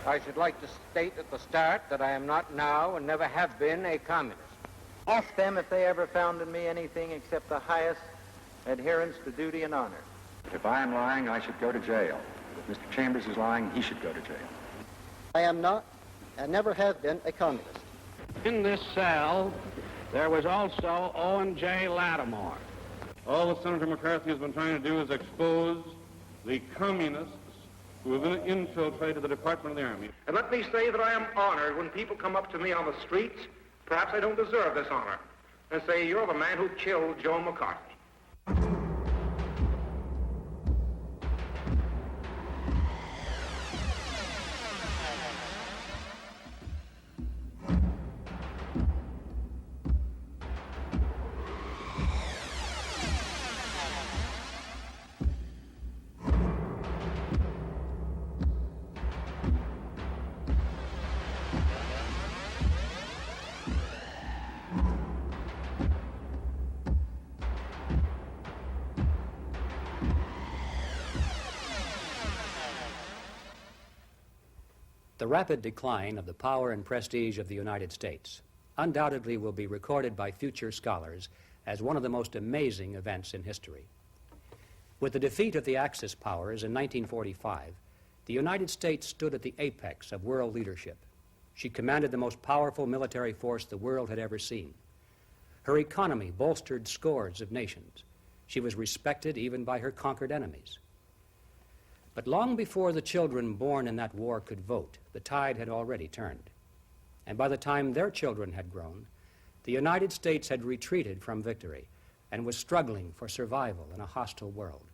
I should like to state at the start that I am not now and never have been a communist. Ask them if they ever found in me anything except the highest adherence to duty and honor. If I am lying, I should go to jail. If Mr. Chambers is lying, he should go to jail. I am not and never have been a communist. In this cell, there was also Owen J. Lattimore. All that Senator McCarthy has been trying to do is expose the communists who have infiltrated the Department of the Army. And let me say that I am honored when people come up to me on the streets, perhaps I don't deserve this honor, and say, you're the man who killed Joe McCarthy. The rapid decline of the power and prestige of the United States undoubtedly will be recorded by future scholars as one of the most amazing events in history. With the defeat of the Axis powers in 1945, the United States stood at the apex of world leadership. She commanded the most powerful military force the world had ever seen. Her economy bolstered scores of nations. She was respected even by her conquered enemies. But long before the children born in that war could vote, the tide had already turned. And by the time their children had grown, the United States had retreated from victory and was struggling for survival in a hostile world.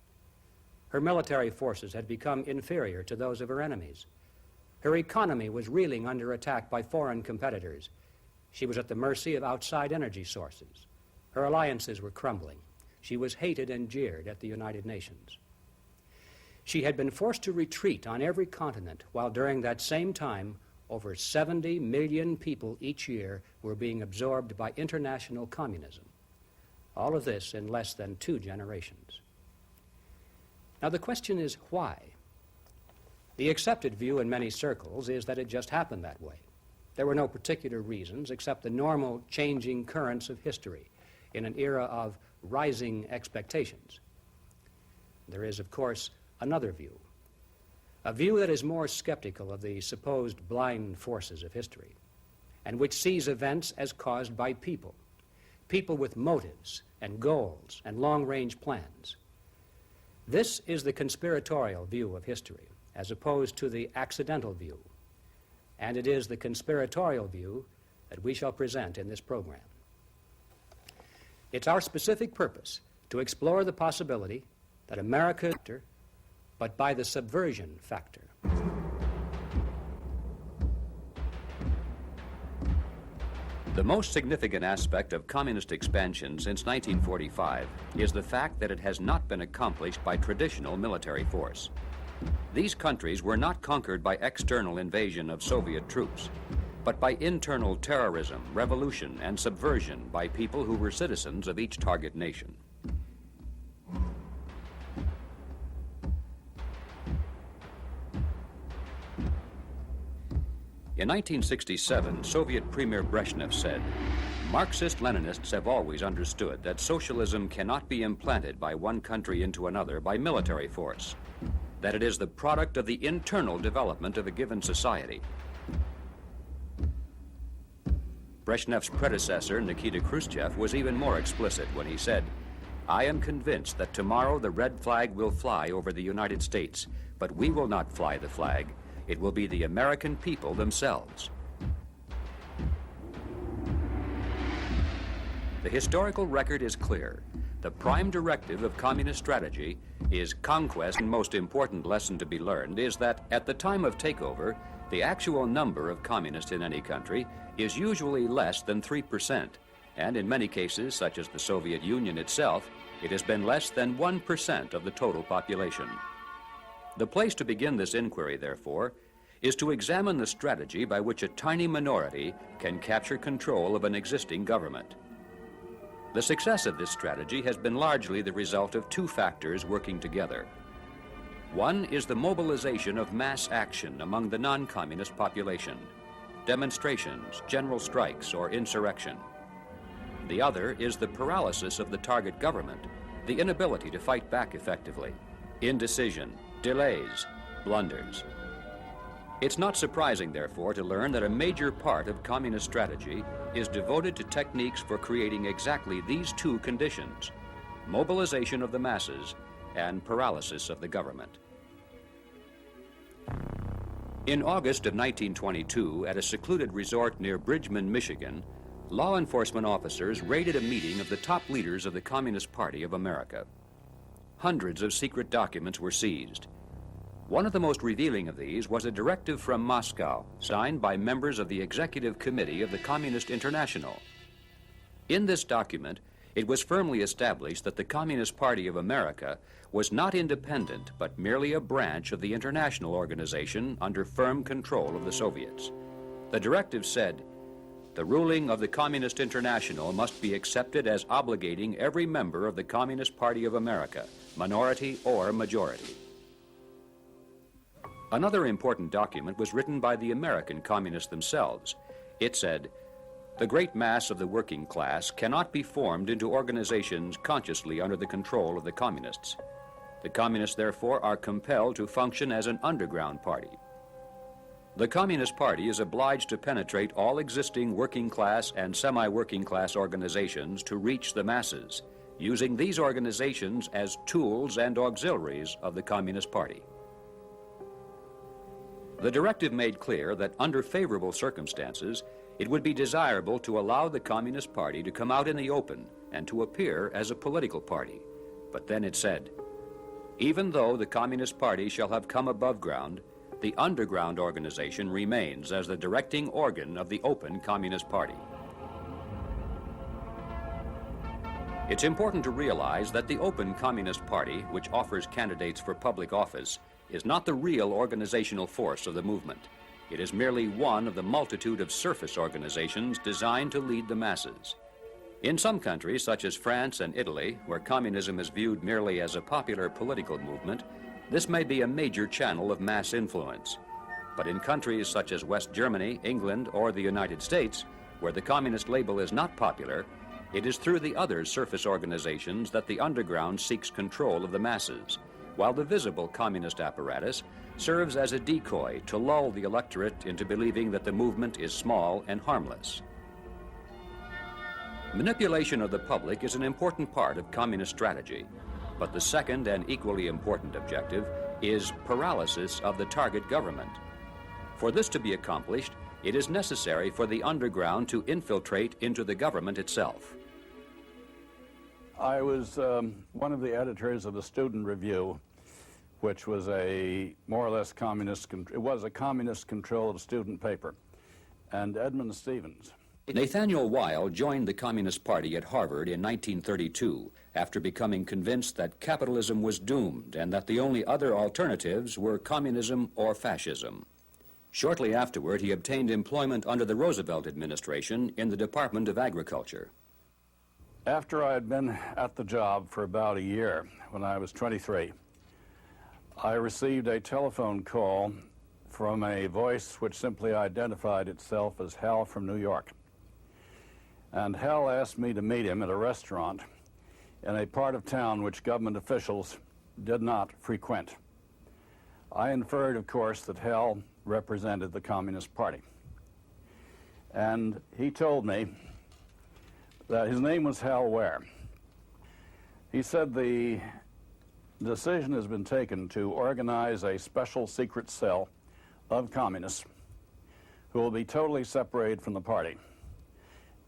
Her military forces had become inferior to those of her enemies. Her economy was reeling under attack by foreign competitors. She was at the mercy of outside energy sources. Her alliances were crumbling. She was hated and jeered at the United Nations. She had been forced to retreat on every continent, while during that same time, over 70 million people each year were being absorbed by international communism. All of this in less than 2 generations. Now the question is why? The accepted view in many circles is that it just happened that way. There were no particular reasons except the normal changing currents of history in an era of rising expectations. There is, of course, another view, a view that is more skeptical of the supposed blind forces of history, and which sees events as caused by people with motives and goals and long-range plans. This is the conspiratorial view of history, as opposed to the accidental view, and it is the conspiratorial view that we shall present in this program. It's our specific purpose to explore the possibility that America, but by the subversion factor. The most significant aspect of communist expansion since 1945 is the fact that it has not been accomplished by traditional military force. These countries were not conquered by external invasion of Soviet troops, but by internal terrorism, revolution, and subversion by people who were citizens of each target nation. In 1967, Soviet Premier Brezhnev said, "Marxist-Leninists have always understood that socialism cannot be implanted by one country into another by military force, that it is the product of the internal development of a given society." Brezhnev's predecessor, Nikita Khrushchev, was even more explicit when he said, "I am convinced that tomorrow the red flag will fly over the United States, but we will not fly the flag. It will be the American people themselves." The historical record is clear. The prime directive of communist strategy is conquest. And most important lesson to be learned is that at the time of takeover, the actual number of communists in any country is usually less than 3%, and in many cases, such as the Soviet Union itself, it has been less than 1% of the total population. The place to begin this inquiry, therefore, is to examine the strategy by which a tiny minority can capture control of an existing government. The success of this strategy has been largely the result of 2 factors working together. One is the mobilization of mass action among the non-communist population, demonstrations, general strikes, or insurrection. The other is the paralysis of the target government, the inability to fight back effectively, indecision, delays, blunders. It's not surprising, therefore, to learn that a major part of communist strategy is devoted to techniques for creating exactly these two conditions: mobilization of the masses and paralysis of the government. In August of 1922, at a secluded resort near Bridgman, Michigan, law enforcement officers raided a meeting of the top leaders of the Communist Party of America. Hundreds of secret documents were seized. One of the most revealing of these was a directive from Moscow, signed by members of the Executive Committee of the Communist International. In this document, it was firmly established that the Communist Party of America was not independent, but merely a branch of the international organization under firm control of the Soviets. The directive said, "The ruling of the Communist International must be accepted as obligating every member of the Communist Party of America, minority or majority." Another important document was written by the American communists themselves. It said, "The great mass of the working class cannot be formed into organizations consciously under the control of the communists. The communists, therefore, are compelled to function as an underground party. The Communist Party is obliged to penetrate all existing working class and semi-working class organizations to reach the masses, using these organizations as tools and auxiliaries of the Communist Party." The directive made clear that under favorable circumstances, it would be desirable to allow the Communist Party to come out in the open and to appear as a political party. But then it said, "Even though the Communist Party shall have come above ground, the underground organization remains as the directing organ of the open Communist Party." It's important to realize that the open Communist Party, which offers candidates for public office, is not the real organizational force of the movement. It is merely one of the multitude of surface organizations designed to lead the masses. In some countries, such as France and Italy, where communism is viewed merely as a popular political movement, this may be a major channel of mass influence. But in countries such as West Germany, England, or the United States, where the communist label is not popular, it is through the other surface organizations that the underground seeks control of the masses, while the visible communist apparatus serves as a decoy to lull the electorate into believing that the movement is small and harmless. Manipulation of the public is an important part of communist strategy, but the second and equally important objective is paralysis of the target government. For this to be accomplished, it is necessary for the underground to infiltrate into the government itself. I was one of the editors of the Student Review, which was a more or less communist-controlled student paper. And Edmund Stevens. Nathaniel Weil joined the Communist Party at Harvard in 1932 after becoming convinced that capitalism was doomed and that the only other alternatives were communism or fascism. Shortly afterward, he obtained employment under the Roosevelt administration in the Department of Agriculture. After I had been at the job for about a year, when I was 23, I received a telephone call from a voice which simply identified itself as Hal from New York. And Hal asked me to meet him at a restaurant in a part of town which government officials did not frequent. I inferred, of course, that Hal represented the Communist Party. And he told me that his name was Hal Ware. He said the decision has been taken to organize a special secret cell of communists who will be totally separated from the party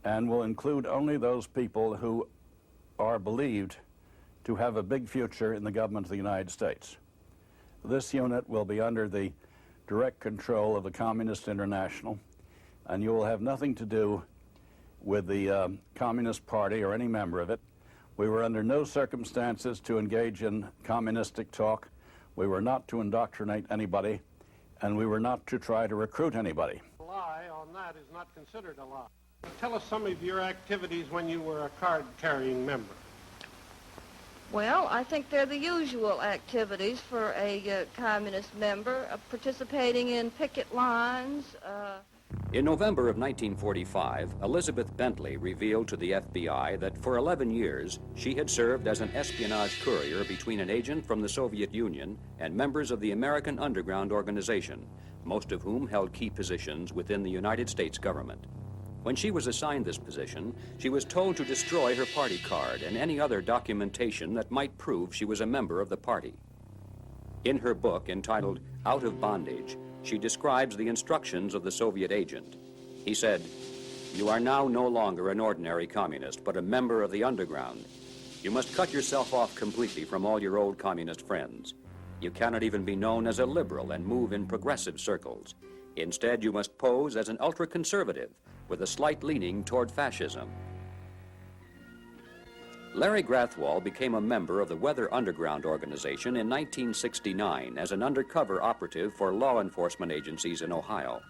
and will include only those people who are believed to have a big future in the government of the United States. This unit will be under the direct control of the Communist International, and you will have nothing to do with the Communist Party or any member of it. We were under no circumstances to engage in communistic talk. We were not to indoctrinate anybody, and we were not to try to recruit anybody. A lie on that is not considered a lie. Tell us some of your activities when you were a card-carrying member. Well, I think they're the usual activities for a communist member, participating in picket lines. In November of 1945, Elizabeth Bentley revealed to the FBI that for 11 years she had served as an espionage courier between an agent from the Soviet Union and members of the American Underground Organization, most of whom held key positions within the United States government. When she was assigned this position, she was told to destroy her party card and any other documentation that might prove she was a member of the party. In her book entitled Out of Bondage, she describes the instructions of the Soviet agent. He said, "You are now no longer an ordinary communist, but a member of the underground. You must cut yourself off completely from all your old communist friends. You cannot even be known as a liberal and move in progressive circles. Instead, you must pose as an ultra-conservative with a slight leaning toward fascism." Larry Grathwohl became a member of the Weather Underground Organization in 1969 as an undercover operative for law enforcement agencies in Ohio.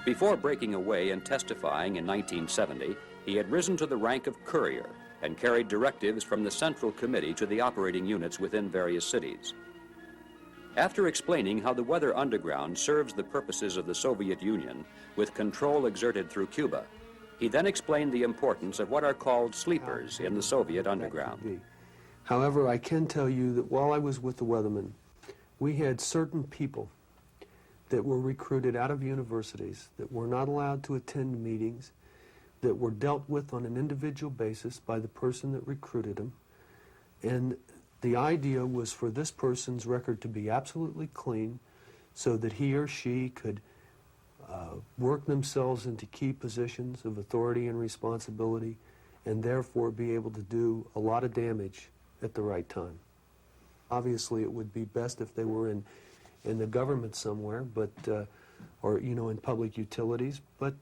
Before breaking away and testifying in 1970, he had risen to the rank of courier and carried directives from the Central Committee to the operating units within various cities. After explaining how the Weather Underground serves the purposes of the Soviet Union with control exerted through Cuba, he then explained the importance of what are called sleepers in the Soviet underground. However, I can tell you that while I was with the Weathermen, we had certain people that were recruited out of universities that were not allowed to attend meetings, that were dealt with on an individual basis by the person that recruited them, and the idea was for this person's record to be absolutely clean so that he or she could work themselves into key positions of authority and responsibility and therefore be able to do a lot of damage at the right time. Obviously, it would be best if they were in the government somewhere, but or in public utilities, but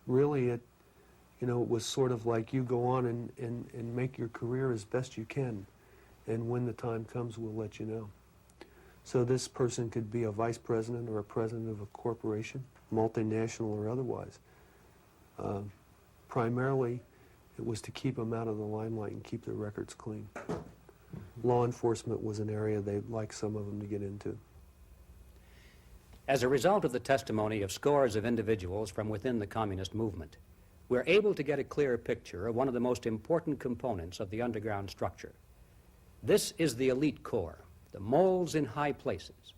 really it was sort of like you go on and make your career as best you can. And when the time comes, we'll let you know. So this person could be a vice president or a president of a corporation, multinational or otherwise. Primarily, it was to keep them out of the limelight and keep their records clean. Law enforcement was an area they'd like some of them to get into. As a result of the testimony of scores of individuals from within the communist movement, we're able to get a clear picture of one of the most important components of the underground structure. This is the elite corps, the moles in high places.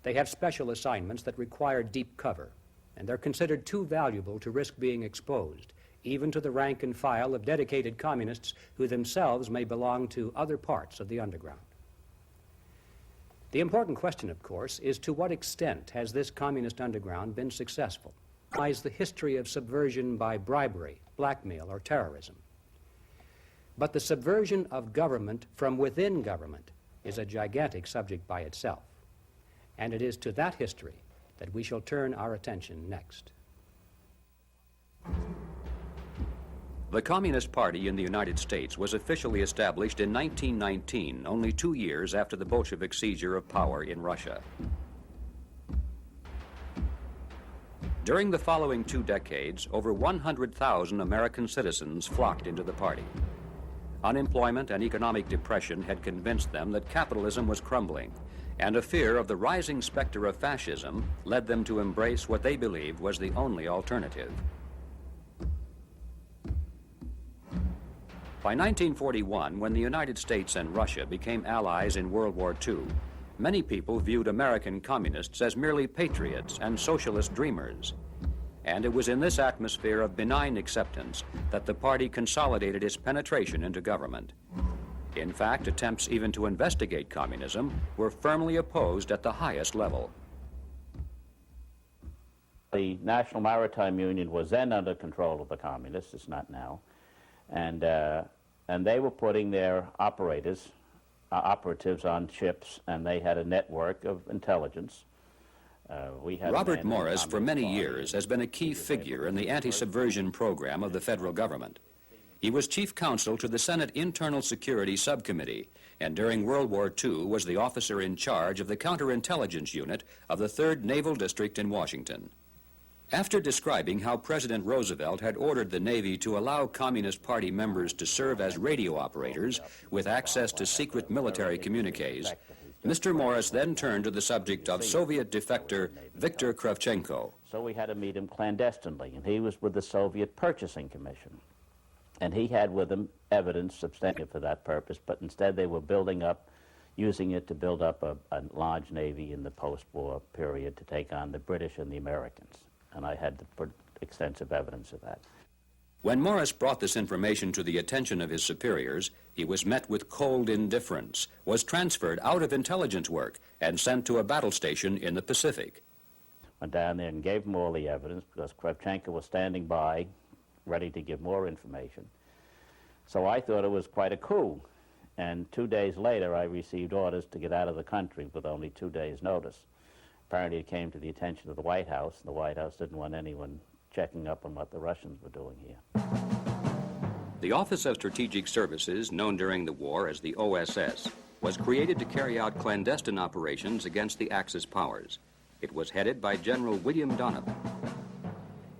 They have special assignments that require deep cover, and they're considered too valuable to risk being exposed, even to the rank and file of dedicated communists who themselves may belong to other parts of the underground. The important question, of course, is to what extent has this communist underground been successful? Lies the history of subversion by bribery, blackmail, or terrorism. But the subversion of government from within government is a gigantic subject by itself. And it is to that history that we shall turn our attention next. The Communist Party in the United States was officially established in 1919, only 2 years after the Bolshevik seizure of power in Russia. During the following 2 decades, over 100,000 American citizens flocked into the party. Unemployment and economic depression had convinced them that capitalism was crumbling, and a fear of the rising specter of fascism led them to embrace what they believed was the only alternative. By 1941, when the United States and Russia became allies in World War II, many people viewed American communists as merely patriots and socialist dreamers. And it was in this atmosphere of benign acceptance that the party consolidated its penetration into government. In fact, attempts even to investigate communism were firmly opposed at the highest level. The National Maritime Union was then under control of the communists, it's not now, and they were putting their operatives on ships, and they had a network of intelligence. Robert Morris, for many years, has been a key figure in the anti-subversion program of the federal government. He was chief counsel to the Senate Internal Security Subcommittee, and during World War II was the officer in charge of the counterintelligence unit of the 3rd Naval District in Washington. After describing how President Roosevelt had ordered the Navy to allow Communist Party members to serve as radio operators with access to secret military communiques, Mr. Morris then turned to the subject of Soviet defector Viktor Kravchenko. So we had to meet him clandestinely, and he was with the Soviet Purchasing Commission. And he had with him evidence substantial for that purpose, but instead they were using it to build up a large navy in the post-war period to take on the British and the Americans. And I had extensive evidence of that. When Morris brought this information to the attention of his superiors, he was met with cold indifference, was transferred out of intelligence work, and sent to a battle station in the Pacific. Went down there and gave him all the evidence because Kravchenko was standing by, ready to give more information. So I thought it was quite a coup. And 2 days later, I received orders to get out of the country with only 2 days' notice. Apparently, it came to the attention of the White House. The White House didn't want anyone checking up on what the Russians were doing here. The Office of Strategic Services, known during the war as the OSS, was created to carry out clandestine operations against the Axis powers. It was headed by General William Donovan.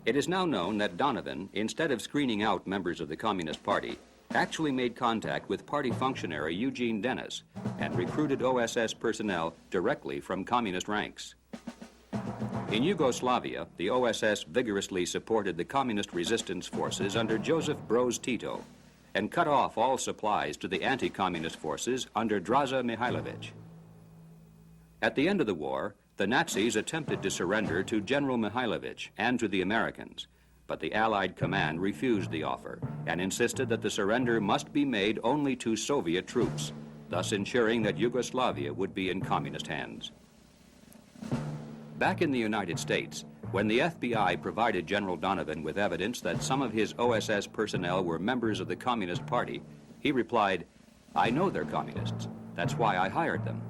It is now known that Donovan, instead of screening out members of the Communist Party, actually made contact with party functionary Eugene Dennis and recruited OSS personnel directly from communist ranks. In Yugoslavia, the OSS vigorously supported the communist resistance forces under Joseph Broz Tito and cut off all supplies to the anti-communist forces under Draza Mihailovic. At the end of the war, the Nazis attempted to surrender to General Mihailovic and to the Americans, but the Allied command refused the offer and insisted that the surrender must be made only to Soviet troops, thus ensuring that Yugoslavia would be in communist hands. Back in the United States, when the FBI provided General Donovan with evidence that some of his OSS personnel were members of the Communist Party, he replied, "I know they're communists. That's why I hired them."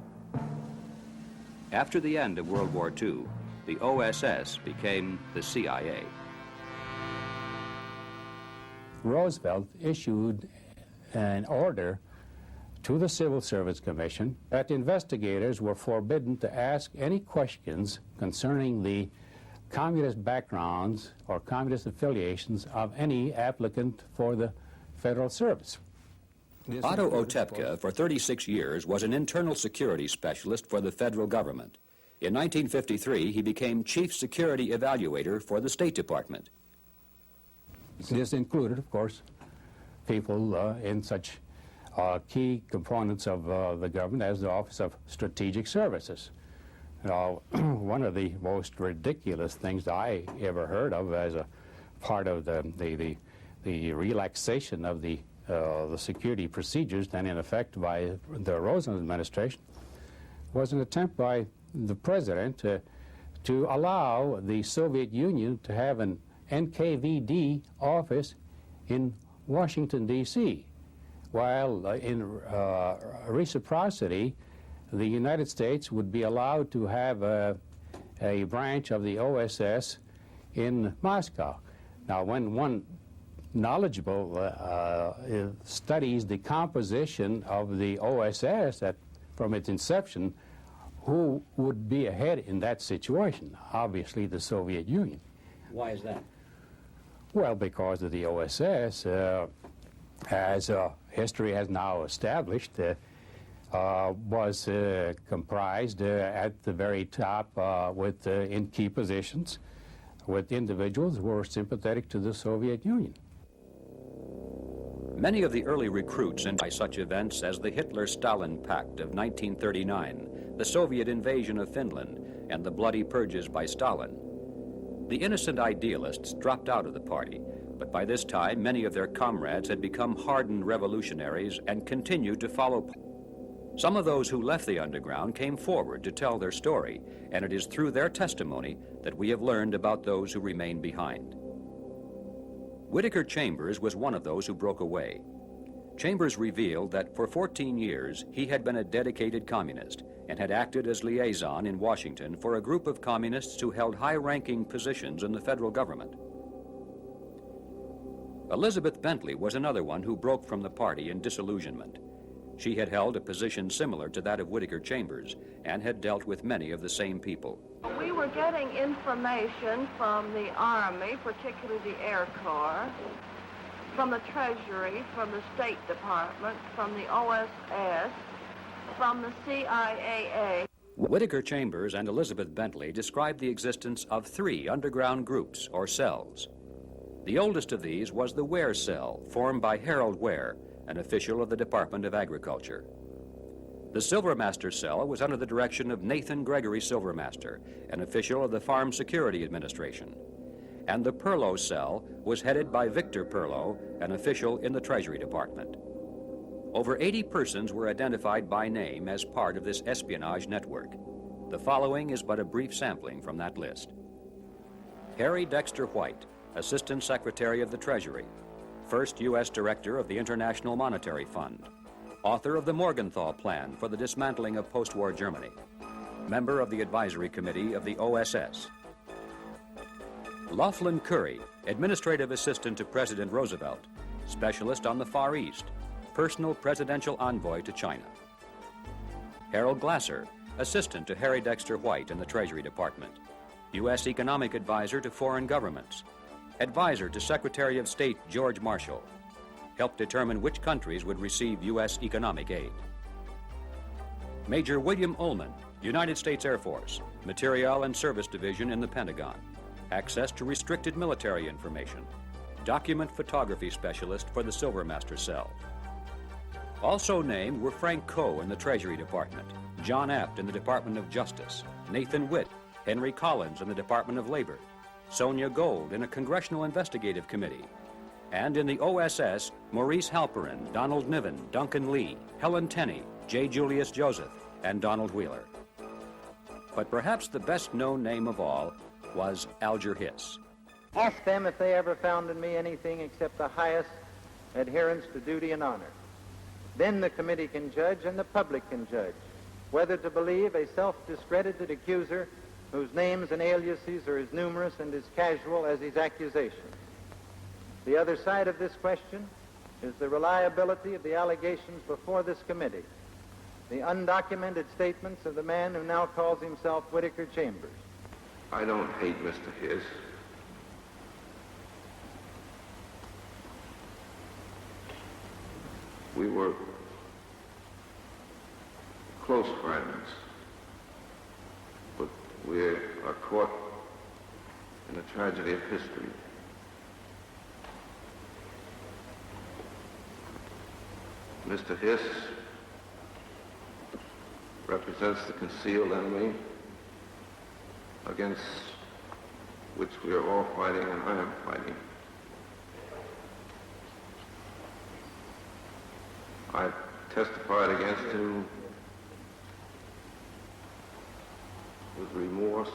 After the end of World War II, the OSS became the CIA. Roosevelt issued an order to the Civil Service Commission that investigators were forbidden to ask any questions concerning the communist backgrounds or communist affiliations of any applicant for the federal service. Otto Otepka, for 36 years, was an internal security specialist for the federal government. In 1953, he became chief security evaluator for the State Department. This included, of course, people in such key components of the government as the Office of Strategic Services. One of the most ridiculous things I ever heard of as a part of the relaxation of the security procedures then in effect by the Roosevelt administration was an attempt by the president to allow the Soviet Union to have an NKVD office in Washington, D.C., while in reciprocity, the United States would be allowed to have a branch of the OSS in Moscow. Now, when one knowledgeable studies the composition of the OSS from its inception, who would be ahead in that situation? Obviously, the Soviet Union. Why is that? Well, because of the OSS, as history has now established, was comprised at the very top in key positions with individuals who were sympathetic to the Soviet Union. Many of the early recruits by such events as the Hitler-Stalin Pact of 1939, the Soviet invasion of Finland, and the bloody purges by Stalin. The innocent idealists dropped out of the party, but by this time many of their comrades had become hardened revolutionaries and continued to follow. Some of those who left the underground came forward to tell their story, and it is through their testimony that we have learned about those who remained behind. Whittaker Chambers was one of those who broke away. Chambers revealed that for 14 years he had been a dedicated communist and had acted as liaison in Washington for a group of communists who held high-ranking positions in the federal government. Elizabeth Bentley was another one who broke from the party in disillusionment. She had held a position similar to that of Whittaker Chambers and had dealt with many of the same people. We were getting information from the Army, particularly the Air Corps, from the Treasury, from the State Department, from the OSS, from the CIA. Whittaker Chambers and Elizabeth Bentley described the existence of 3 underground groups, or cells. The oldest of these was the Ware Cell, formed by Harold Ware, an official of the Department of Agriculture. The Silvermaster Cell was under the direction of Nathan Gregory Silvermaster, an official of the Farm Security Administration. And the Perlow Cell was headed by Victor Perlow, an official in the Treasury Department. Over 80 persons were identified by name as part of this espionage network. The following is but a brief sampling from that list. Harry Dexter White, Assistant Secretary of the Treasury, First U.S. Director of the International Monetary Fund, author of the Morgenthau Plan for the dismantling of post-war Germany, member of the Advisory Committee of the OSS. Laughlin Curry, Administrative Assistant to President Roosevelt, Specialist on the Far East, Personal Presidential Envoy to China. Harold Glasser, Assistant to Harry Dexter White in the Treasury Department, U.S. Economic Advisor to Foreign Governments, Advisor to Secretary of State George Marshall, helped determine which countries would receive U.S. economic aid. Major William Ullman, United States Air Force, Materiel and Service Division in the Pentagon, access to restricted military information, document photography specialist for the Silvermaster Cell. Also named were Frank Coe in the Treasury Department, John Apt in the Department of Justice, Nathan Witt, Henry Collins in the Department of Labor, Sonia Gold in a Congressional Investigative Committee, and in the OSS, Maurice Halperin, Donald Niven, Duncan Lee, Helen Tenney, J. Julius Joseph, and Donald Wheeler. But perhaps the best-known name of all was Alger Hiss. Ask them if they ever found in me anything except the highest adherence to duty and honor. Then the committee can judge and the public can judge whether to believe a self-discredited accuser whose names and aliases are as numerous and as casual as his accusations. The other side of this question is the reliability of the allegations before this committee, the undocumented statements of the man who now calls himself Whittaker Chambers. I don't hate Mr. Hiss. We were close friends, but we are caught in the tragedy of history. Mr. Hiss represents the concealed enemy against which we are all fighting, and I am fighting. I testified against him with remorse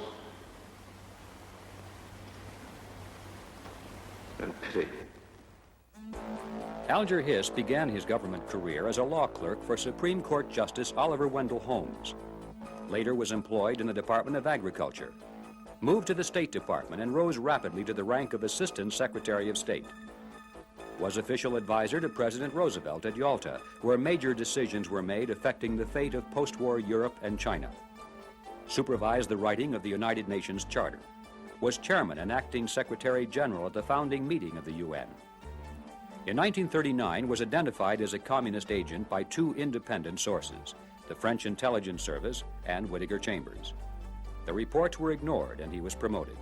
and pity. Alger Hiss began his government career as a law clerk for Supreme Court Justice Oliver Wendell Holmes. Later was employed in the Department of Agriculture, moved to the State Department, and rose rapidly to the rank of Assistant Secretary of State. Was official advisor to President Roosevelt at Yalta, where major decisions were made affecting the fate of post-war Europe and China. Supervised the writing of the United Nations Charter. Was chairman and acting Secretary General at the founding meeting of the UN. In 1939, was identified as a communist agent by 2 independent sources, the French Intelligence Service and Whittaker Chambers. The reports were ignored and he was promoted.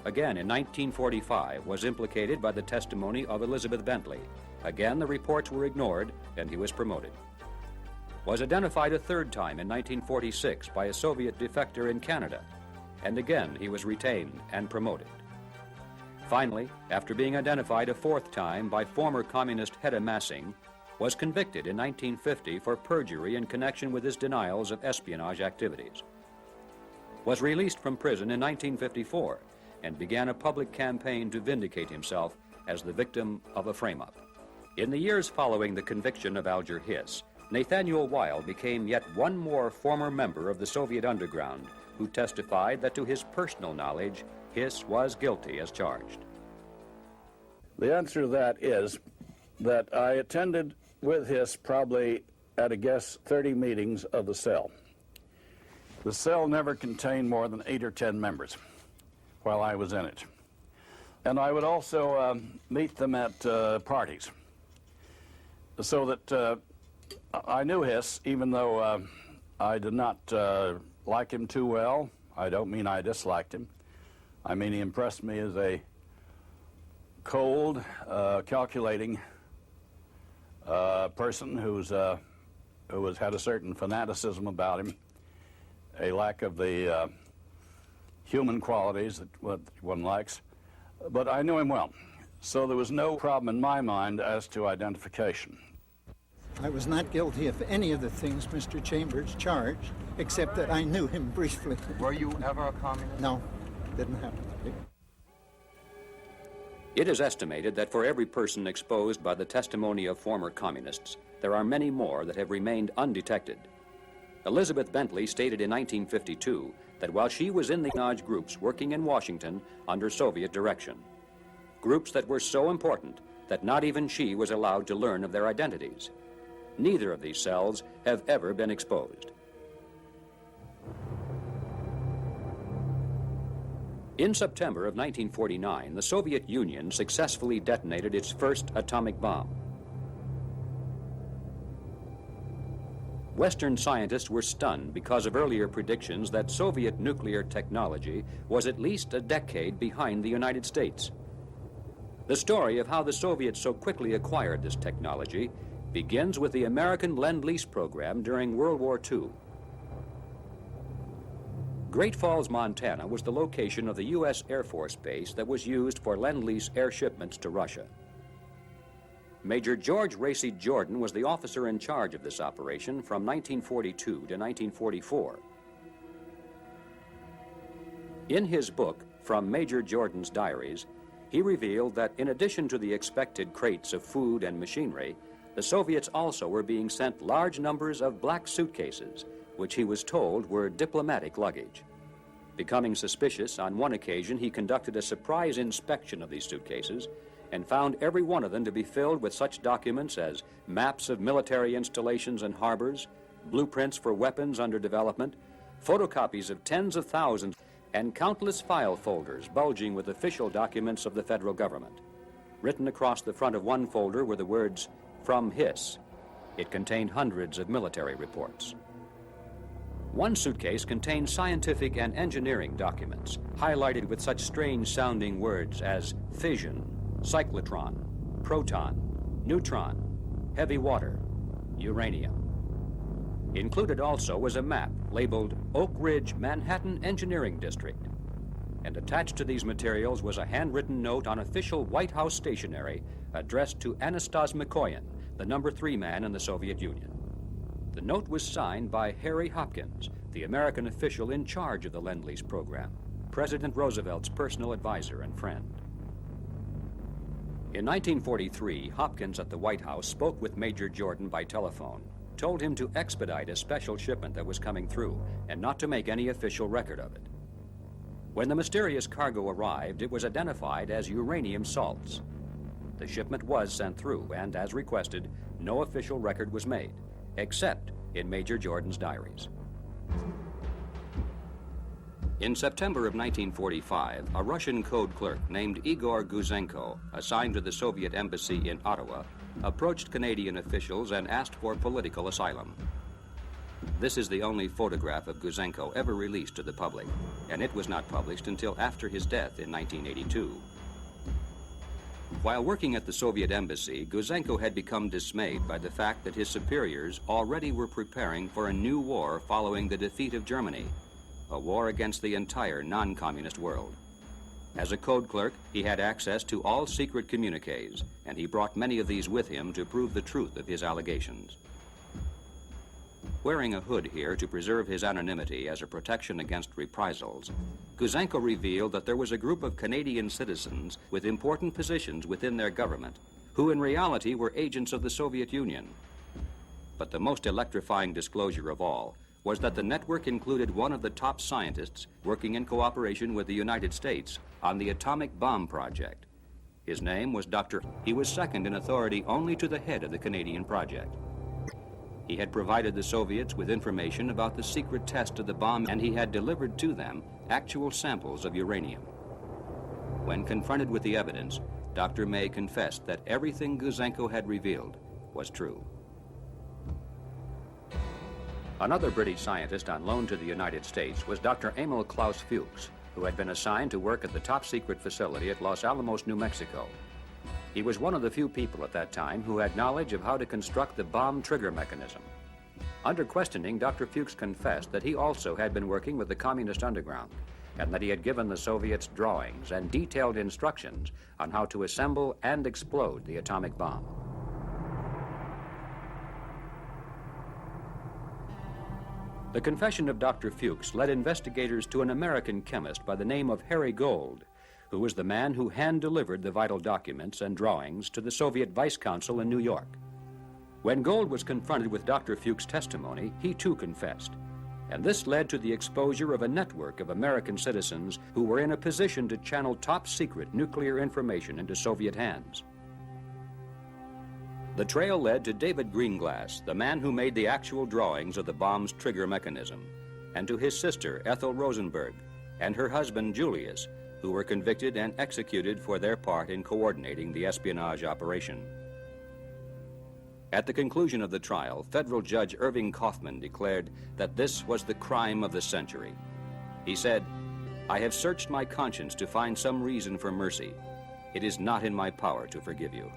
Again, in 1945, was implicated by the testimony of Elizabeth Bentley. Again, the reports were ignored and he was promoted. Was identified a 3rd time in 1946 by a Soviet defector in Canada, and again he was retained and promoted. Finally, after being identified a 4th time by former communist Hedda Massing, was convicted in 1950 for perjury in connection with his denials of espionage activities. Was released from prison in 1954 and began a public campaign to vindicate himself as the victim of a frame-up. In the years following the conviction of Alger Hiss, Nathaniel Weil became yet one more former member of the Soviet underground who testified that to his personal knowledge, Hiss was guilty as charged. The answer to that is that I attended with Hiss probably, at a guess, 30 meetings of the cell. The cell never contained more than 8 or 10 members while I was in it. And I would also meet them at parties, so that I knew Hiss, even though I did not like him too well. I don't mean I disliked him. I mean he impressed me as a cold, calculating person who had a certain fanaticism about him, a lack of the human qualities that what one likes. But I knew him well, so there was no problem in my mind as to identification. I was not guilty of any of the things Mr. Chambers charged, except that I knew him briefly. Were you ever a communist? No, didn't happen to be. It is estimated that for every person exposed by the testimony of former communists, there are many more that have remained undetected. Elizabeth Bentley stated in 1952 that while she was in the espionage groups working in Washington under Soviet direction, groups that were so important that not even she was allowed to learn of their identities. Neither of these cells have ever been exposed. In September of 1949, the Soviet Union successfully detonated its first atomic bomb. Western scientists were stunned because of earlier predictions that Soviet nuclear technology was at least a decade behind the United States. The story of how the Soviets so quickly acquired this technology begins with the American Lend-Lease program during World War II. Great Falls, Montana was the location of the U.S. Air Force Base that was used for Lend-Lease air shipments to Russia. Major George Racy Jordan was the officer in charge of this operation from 1942 to 1944. In his book, From Major Jordan's Diaries, he revealed that in addition to the expected crates of food and machinery, the Soviets also were being sent large numbers of black suitcases, which he was told were diplomatic luggage. Becoming suspicious, on one occasion he conducted a surprise inspection of these suitcases and found every one of them to be filled with such documents as maps of military installations and harbors, blueprints for weapons under development, photocopies of tens of thousands, and countless file folders bulging with official documents of the federal government. Written across the front of one folder were the words, "From Hiss." It contained hundreds of military reports. One suitcase contained scientific and engineering documents, highlighted with such strange-sounding words as fission, cyclotron, proton, neutron, heavy water, uranium. Included also was a map labeled Oak Ridge, Manhattan Engineering District. And attached to these materials was a handwritten note on official White House stationery addressed to Anastas Mikoyan, the number 3 man in the Soviet Union. The note was signed by Harry Hopkins, the American official in charge of the Lend-Lease program, President Roosevelt's personal advisor and friend. In 1943, Hopkins at the White House spoke with Major Jordan by telephone, told him to expedite a special shipment that was coming through and not to make any official record of it. When the mysterious cargo arrived, it was identified as uranium salts. The shipment was sent through, and as requested, no official record was made, except in Major Jordan's diaries. In September of 1945, a Russian code clerk named Igor Guzenko, assigned to the Soviet embassy in Ottawa, approached Canadian officials and asked for political asylum. This is the only photograph of Guzenko ever released to the public, and it was not published until after his death in 1982. While working at the Soviet embassy, Guzenko had become dismayed by the fact that his superiors already were preparing for a new war following the defeat of Germany, a war against the entire non-communist world. As a code clerk, he had access to all secret communiques, and he brought many of these with him to prove the truth of his allegations. Wearing a hood here to preserve his anonymity as a protection against reprisals, Guzenko revealed that there was a group of Canadian citizens with important positions within their government who in reality were agents of the Soviet Union. But the most electrifying disclosure of all was that the network included one of the top scientists working in cooperation with the United States on the atomic bomb project. His name was Dr. He was second in authority only to the head of the Canadian project. He had provided the Soviets with information about the secret test of the bomb, and he had delivered to them actual samples of uranium. When confronted with the evidence, Dr. May confessed that everything Guzenko had revealed was true. Another British scientist on loan to the United States was Dr. Emil Klaus Fuchs, who had been assigned to work at the top-secret facility at Los Alamos, New Mexico. He was one of the few people at that time who had knowledge of how to construct the bomb trigger mechanism. Under questioning, Dr. Fuchs confessed that he also had been working with the communist underground and that he had given the Soviets drawings and detailed instructions on how to assemble and explode the atomic bomb. The confession of Dr. Fuchs led investigators to an American chemist by the name of Harry Gold, who was the man who hand-delivered the vital documents and drawings to the Soviet Vice Consul in New York. When Gold was confronted with Dr. Fuchs' testimony, he too confessed, and this led to the exposure of a network of American citizens who were in a position to channel top-secret nuclear information into Soviet hands. The trail led to David Greenglass, the man who made the actual drawings of the bomb's trigger mechanism, and to his sister, Ethel Rosenberg, and her husband, Julius, who were convicted and executed for their part in coordinating the espionage operation. At the conclusion of the trial, federal judge Irving Kaufman declared that this was the crime of the century. He said, "I have searched my conscience to find some reason for mercy. It is not in my power to forgive you."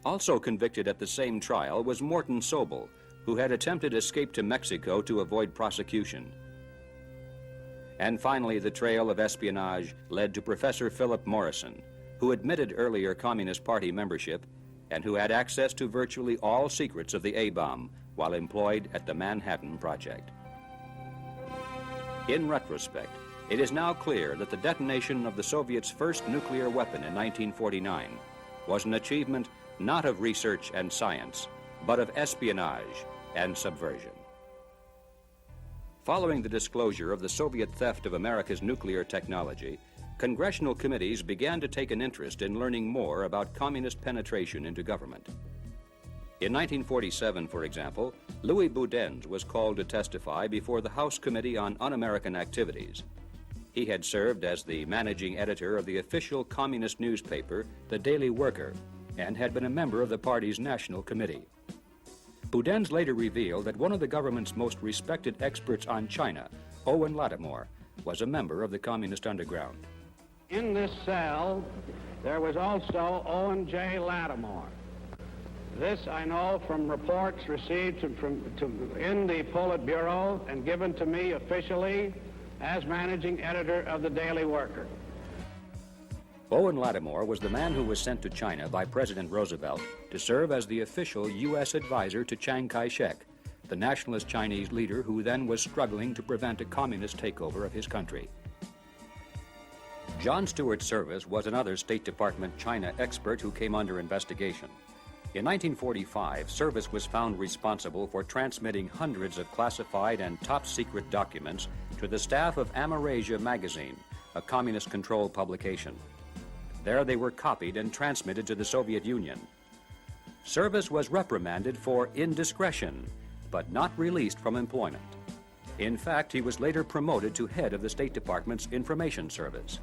Also convicted at the same trial was Morton Sobel, who had attempted escape to Mexico to avoid prosecution. And finally, the trail of espionage led to Professor Philip Morrison, who admitted earlier Communist Party membership and who had access to virtually all secrets of the A-bomb while employed at the Manhattan Project. In retrospect, it is now clear that the detonation of the Soviets' first nuclear weapon in 1949 was an achievement not of research and science, but of espionage and subversion. Following the disclosure of the Soviet theft of America's nuclear technology, congressional committees began to take an interest in learning more about communist penetration into government. In 1947, for example, Louis Boudens was called to testify before the House Committee on Un-American Activities. He had served as the managing editor of the official communist newspaper, The Daily Worker, and had been a member of the party's national committee. Boudens later revealed that one of the government's most respected experts on China, Owen Lattimore, was a member of the communist underground. In this cell, there was also Owen J. Lattimore. This I know from reports received in the Politburo and given to me officially as managing editor of the Daily Worker. Owen Lattimore was the man who was sent to China by President Roosevelt to serve as the official U.S. advisor to Chiang Kai-shek, the nationalist Chinese leader who then was struggling to prevent a communist takeover of his country. John Stuart Service was another State Department China expert who came under investigation. In 1945, Service was found responsible for transmitting hundreds of classified and top-secret documents to the staff of Amerasia magazine, a communist-controlled publication. There they were copied and transmitted to the Soviet Union. Service was reprimanded for indiscretion, but not released from employment. In fact, he was later promoted to head of the State Department's Information Service.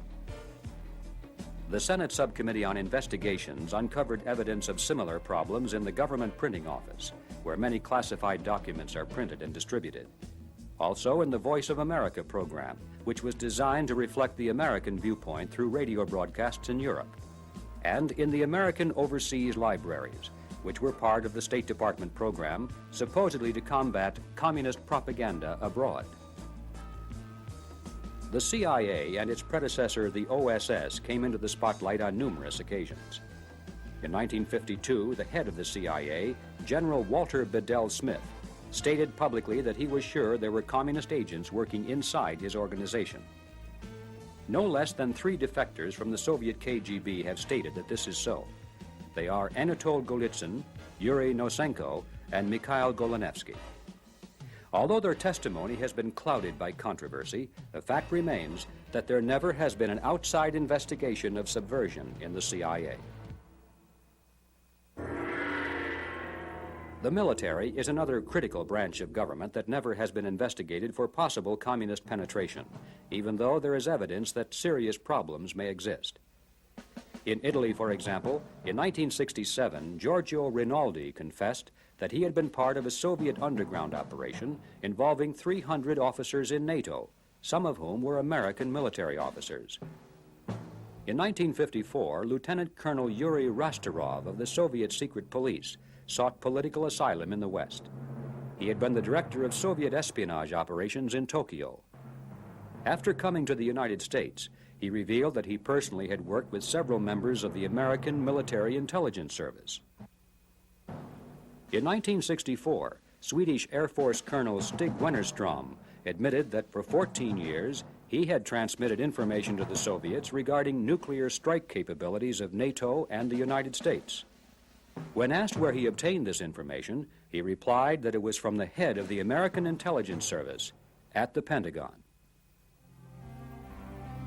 The Senate Subcommittee on Investigations uncovered evidence of similar problems in the government printing office, where many classified documents are printed and distributed. Also in the Voice of America program, which was designed to reflect the American viewpoint through radio broadcasts in Europe. And in the American Overseas Libraries, which were part of the State Department program, supposedly to combat communist propaganda abroad. The CIA and its predecessor, the OSS, came into the spotlight on numerous occasions. In 1952, the head of the CIA, General Walter Bedell Smith, stated publicly that he was sure there were communist agents working inside his organization. No less than 3 defectors from the Soviet KGB have stated that this is so. They are Anatol Golitsyn, Yuri Nosenko, and Mikhail Golanevsky. Although their testimony has been clouded by controversy, the fact remains that there never has been an outside investigation of subversion in the CIA. The military is another critical branch of government that never has been investigated for possible communist penetration, even though there is evidence that serious problems may exist. In Italy, for example, in 1967, Giorgio Rinaldi confessed that he had been part of a Soviet underground operation involving 300 officers in NATO, some of whom were American military officers. In 1954, Lieutenant Colonel Yuri Rastorov of the Soviet Secret Police sought political asylum in the West. He had been the director of Soviet espionage operations in Tokyo. After coming to the United States, he revealed that he personally had worked with several members of the American Military Intelligence Service. In 1964, Swedish Air Force Colonel Stig Wennerstrom admitted that for 14 years he had transmitted information to the Soviets regarding nuclear strike capabilities of NATO and the United States. When asked where he obtained this information, he replied that it was from the head of the American Intelligence Service at the Pentagon.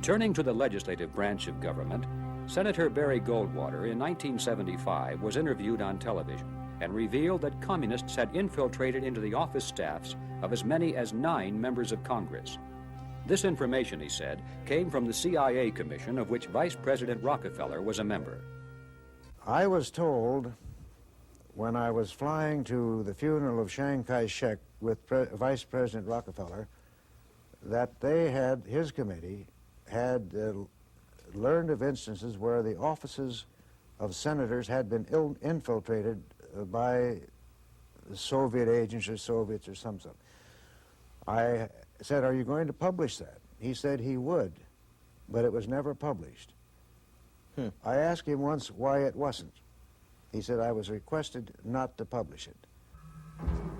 Turning to the legislative branch of government, Senator Barry Goldwater in 1975 was interviewed on television and revealed that communists had infiltrated into the office staffs of as many as 9 members of Congress. This information, he said, came from the CIA commission of which Vice President Rockefeller was a member. I was told when I was flying to the funeral of Chiang Kai-shek with Vice President Rockefeller that his committee had learned of instances where the offices of senators had been infiltrated by Soviet agents or Soviets or something. I said, "Are you going to publish that?" He said he would, but it was never published. I asked him once why it wasn't. He said, "I was requested not to publish it."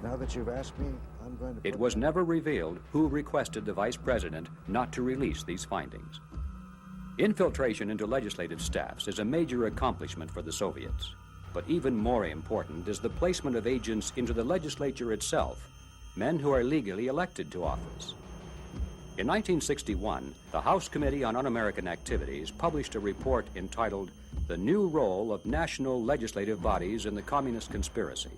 Now that you've asked me, I'm going to... It was never revealed who requested the Vice President not to release these findings. Infiltration into legislative staffs is a major accomplishment for the Soviets. But even more important is the placement of agents into the legislature itself, men who are legally elected to office. In 1961, the House Committee on Un-American Activities published a report entitled "The New Role of National Legislative Bodies in the Communist Conspiracy."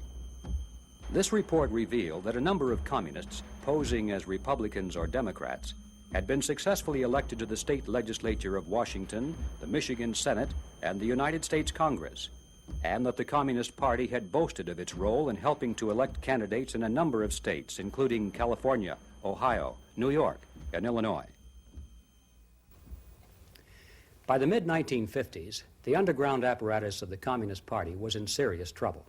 This report revealed that a number of communists, posing as Republicans or Democrats, had been successfully elected to the state legislature of Washington, the Michigan Senate, and the United States Congress, and that the Communist Party had boasted of its role in helping to elect candidates in a number of states, including California, Ohio, New York, and Illinois. By the mid-1950s, the underground apparatus of the Communist Party was in serious trouble.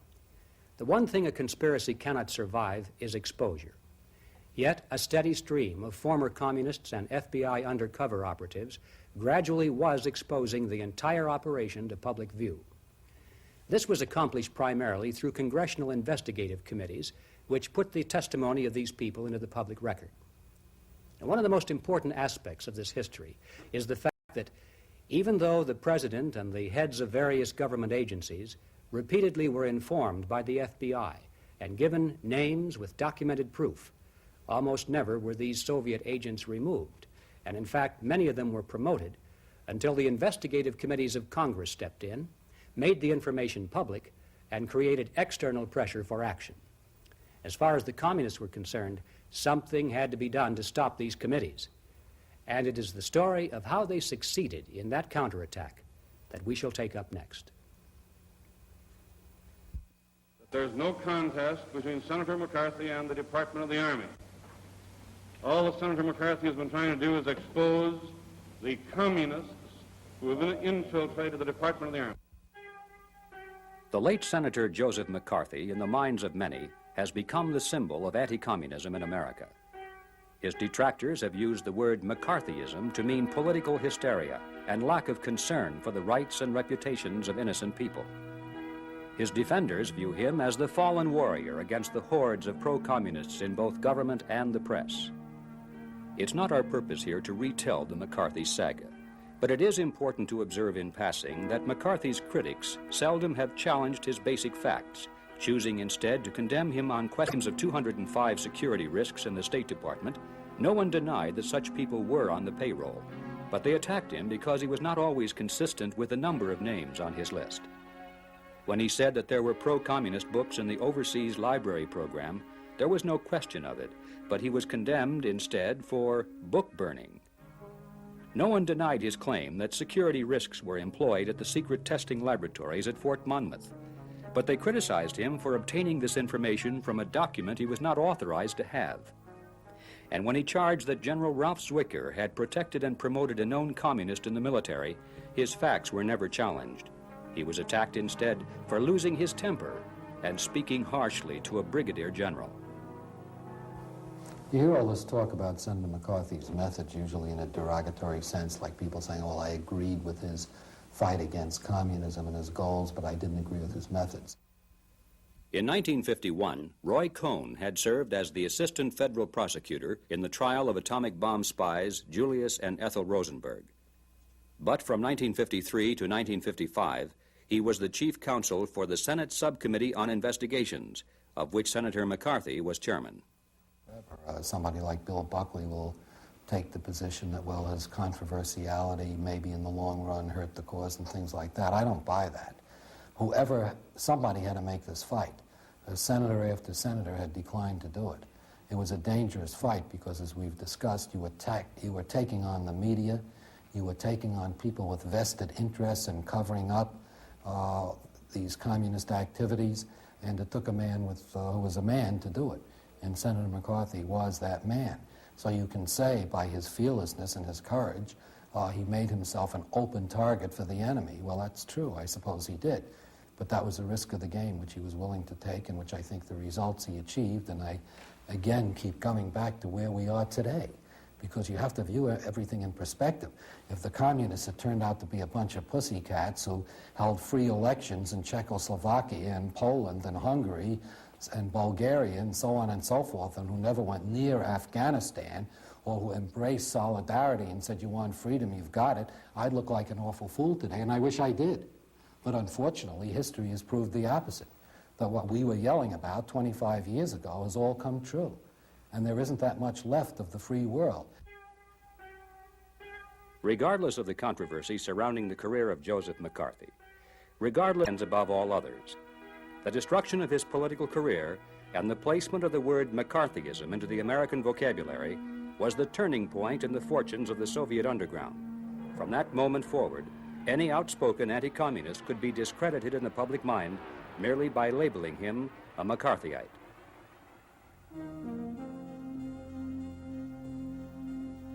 The one thing a conspiracy cannot survive is exposure. Yet a steady stream of former communists and FBI undercover operatives gradually was exposing the entire operation to public view. This was accomplished primarily through congressional investigative committees, which put the testimony of these people into the public record. And one of the most important aspects of this history is the fact that even though the President and the heads of various government agencies repeatedly were informed by the FBI and given names with documented proof, almost never were these Soviet agents removed, and in fact many of them were promoted until the investigative committees of Congress stepped in, made the information public, and created external pressure for action. As far as the communists were concerned, something had to be done to stop these committees. And it is the story of how they succeeded in that counterattack that we shall take up next. There's no contest between Senator McCarthy and the Department of the Army. All that Senator McCarthy has been trying to do is expose the communists who have infiltrated the Department of the Army. The late Senator Joseph McCarthy, in the minds of many, has become the symbol of anti-communism in America. His detractors have used the word McCarthyism to mean political hysteria and lack of concern for the rights and reputations of innocent people. His defenders view him as the fallen warrior against the hordes of pro-communists in both government and the press. It's not our purpose here to retell the McCarthy saga, but it is important to observe in passing that McCarthy's critics seldom have challenged his basic facts, choosing instead to condemn him on questions of 205 security risks in the State Department. No one denied that such people were on the payroll, but they attacked him because he was not always consistent with the number of names on his list. When he said that there were pro-communist books in the overseas library program, there was no question of it, but he was condemned instead for book burning. No one denied his claim that security risks were employed at the secret testing laboratories at Fort Monmouth, but they criticized him for obtaining this information from a document he was not authorized to have. And when he charged that General Ralph Zwicker had protected and promoted a known communist in the military, his facts were never challenged. He was attacked instead for losing his temper and speaking harshly to a brigadier general. You hear all this talk about Senator McCarthy's methods, usually in a derogatory sense, like people saying, well, I agreed with his fight against communism and his goals, but I didn't agree with his methods. In 1951, Roy Cohn had served as the assistant federal prosecutor in the trial of atomic bomb spies Julius and Ethel Rosenberg. But from 1953 to 1955, he was the chief counsel for the Senate Subcommittee on Investigations, of which Senator McCarthy was chairman. Somebody like Bill Buckley will take the position that, well, his controversiality maybe in the long run hurt the cause and things like that. I don't buy that. Somebody had to make this fight. Senator after senator had declined to do it. It was a dangerous fight because, as we've discussed, you were taking on the media, you were taking on people with vested interests in covering up these communist activities, and it took a man who was a man to do it. And Senator McCarthy was that man. So you can say by his fearlessness and his courage, he made himself an open target for the enemy. Well, that's true. I suppose he did. But that was the risk of the game which he was willing to take and which I think the results he achieved. And I, again, keep coming back to where we are today, because you have to view everything in perspective. If the communists had turned out to be a bunch of pussycats who held free elections in Czechoslovakia and Poland and Hungary and Bulgaria and so on and so forth, and who never went near Afghanistan, or who embraced solidarity and said, you want freedom, you've got it, I'd look like an awful fool today, and I wish I did. But unfortunately, history has proved the opposite, that what we were yelling about 25 years ago has all come true, and there isn't that much left of the free world. Regardless of the controversy surrounding the career of Joseph McCarthy, regardless and above all others, the destruction of his political career and the placement of the word McCarthyism into the American vocabulary was the turning point in the fortunes of the Soviet underground. From that moment forward, any outspoken anti-communist could be discredited in the public mind merely by labeling him a McCarthyite.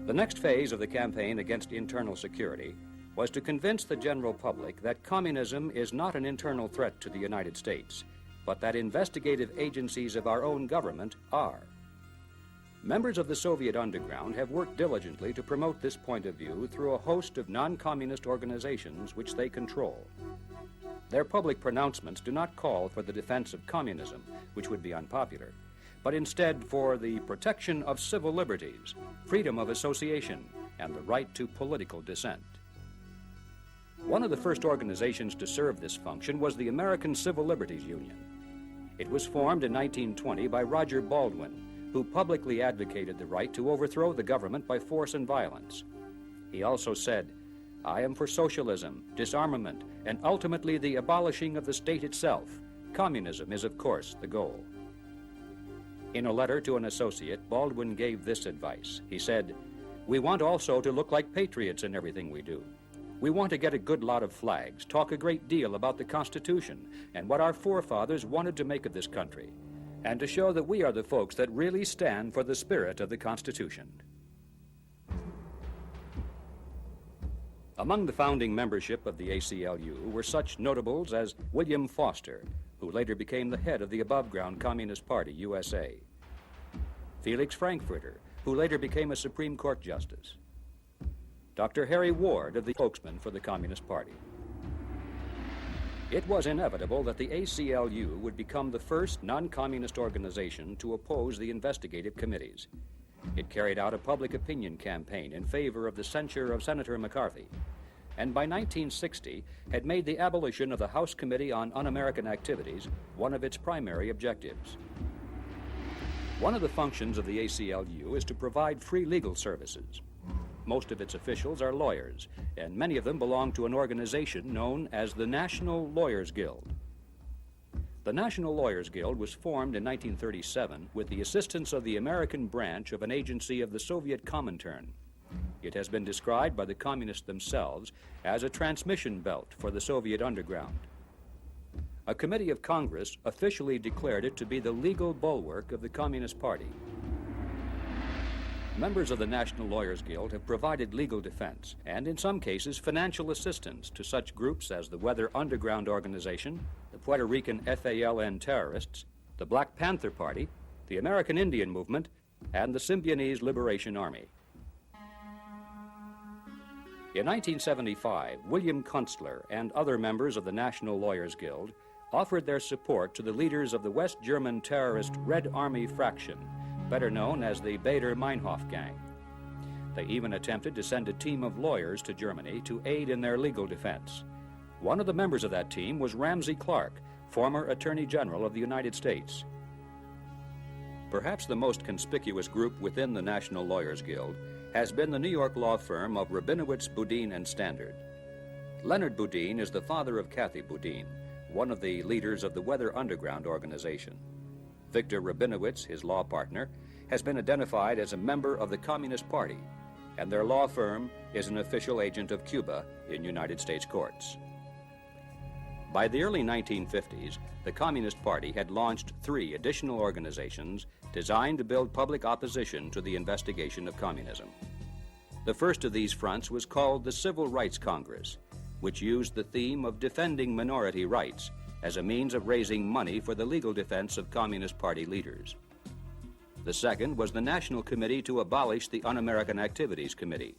The next phase of the campaign against internal security was to convince the general public that communism is not an internal threat to the United States, but that investigative agencies of our own government are. Members of the Soviet underground have worked diligently to promote this point of view through a host of non-communist organizations which they control. Their public pronouncements do not call for the defense of communism, which would be unpopular, but instead for the protection of civil liberties, freedom of association, and the right to political dissent. One of the first organizations to serve this function was the American Civil Liberties Union. It was formed in 1920 by Roger Baldwin, who publicly advocated the right to overthrow the government by force and violence. He also said, I am for socialism, disarmament, and ultimately the abolishing of the state itself. Communism is, of course, the goal. In a letter to an associate, Baldwin gave this advice. He said, we want also to look like patriots in everything we do. We want to get a good lot of flags, talk a great deal about the Constitution and what our forefathers wanted to make of this country, and to show that we are the folks that really stand for the spirit of the Constitution. Among the founding membership of the ACLU were such notables as William Foster, who later became the head of the above-ground Communist Party, USA, Felix Frankfurter, who later became a Supreme Court justice, Dr. Harry Ward, of the spokesman for the Communist Party. It was inevitable that the ACLU would become the first non-communist organization to oppose the investigative committees. It carried out a public opinion campaign in favor of the censure of Senator McCarthy, and by 1960 had made the abolition of the House Committee on Un-American Activities one of its primary objectives. One of the functions of the ACLU is to provide free legal services. Most of its officials are lawyers, and many of them belong to an organization known as the National Lawyers Guild. The National Lawyers Guild was formed in 1937 with the assistance of the American branch of an agency of the Soviet Comintern. It has been described by the communists themselves as a transmission belt for the Soviet underground. A committee of Congress officially declared it to be the legal bulwark of the Communist Party. Members of the National Lawyers Guild have provided legal defense and, in some cases, financial assistance to such groups as the Weather Underground Organization, the Puerto Rican FALN terrorists, the Black Panther Party, the American Indian Movement, and the Symbionese Liberation Army. In 1975, William Kunstler and other members of the National Lawyers Guild offered their support to the leaders of the West German terrorist Red Army Fraction, better known as the Baader-Meinhof Gang. They even attempted to send a team of lawyers to Germany to aid in their legal defense. One of the members of that team was Ramsey Clark, former Attorney General of the United States. Perhaps the most conspicuous group within the National Lawyers Guild has been the New York law firm of Rabinowitz, Boudin, and Standard. Leonard Boudin is the father of Kathy Boudin, one of the leaders of the Weather Underground Organization. Victor Rabinowitz, his law partner, has been identified as a member of the Communist Party, and their law firm is an official agent of Cuba in United States courts. By the early 1950s, the Communist Party had launched 3 additional organizations designed to build public opposition to the investigation of communism. The first of these fronts was called the Civil Rights Congress, which used the theme of defending minority rights as a means of raising money for the legal defense of Communist Party leaders. The second was the National Committee to Abolish the Un-American Activities Committee,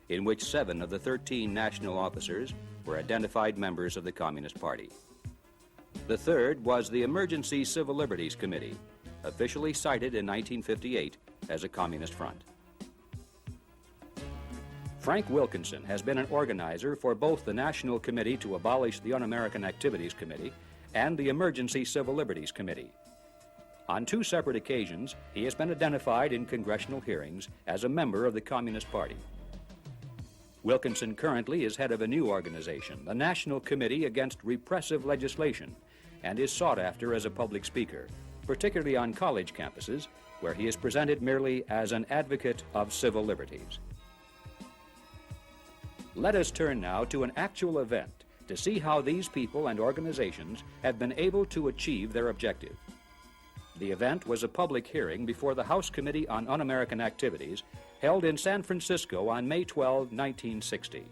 in which 7 of the 13 national officers were identified members of the Communist Party. The third was the Emergency Civil Liberties Committee, officially cited in 1958 as a communist front. Frank Wilkinson has been an organizer for both the National Committee to Abolish the Un-American Activities Committee and the Emergency Civil Liberties Committee. On 2 separate occasions, he has been identified in congressional hearings as a member of the Communist Party. Wilkinson currently is head of a new organization, the National Committee Against Repressive Legislation, and is sought after as a public speaker, particularly on college campuses, where he is presented merely as an advocate of civil liberties. Let us turn now to an actual event to see how these people and organizations have been able to achieve their objective. The event was a public hearing before the House Committee on Un-American Activities held in San Francisco on May 12, 1960.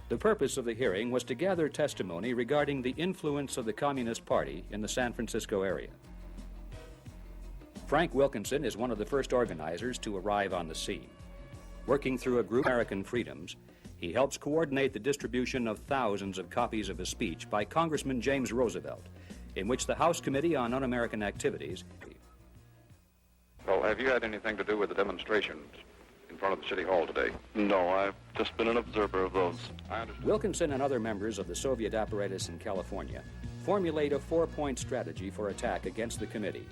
The purpose of the hearing was to gather testimony regarding the influence of the Communist Party in the San Francisco area. Frank Wilkinson is one of the first organizers to arrive on the scene. Working through a group, American Freedoms, he helps coordinate the distribution of thousands of copies of a speech by Congressman James Roosevelt, in which the House Committee on Un-American Activities. Well, have you had anything to do with the demonstrations in front of the City Hall today? No, I've just been an observer of those. I understand. Wilkinson and other members of the Soviet apparatus in California formulate a 4-point strategy for attack against the committee.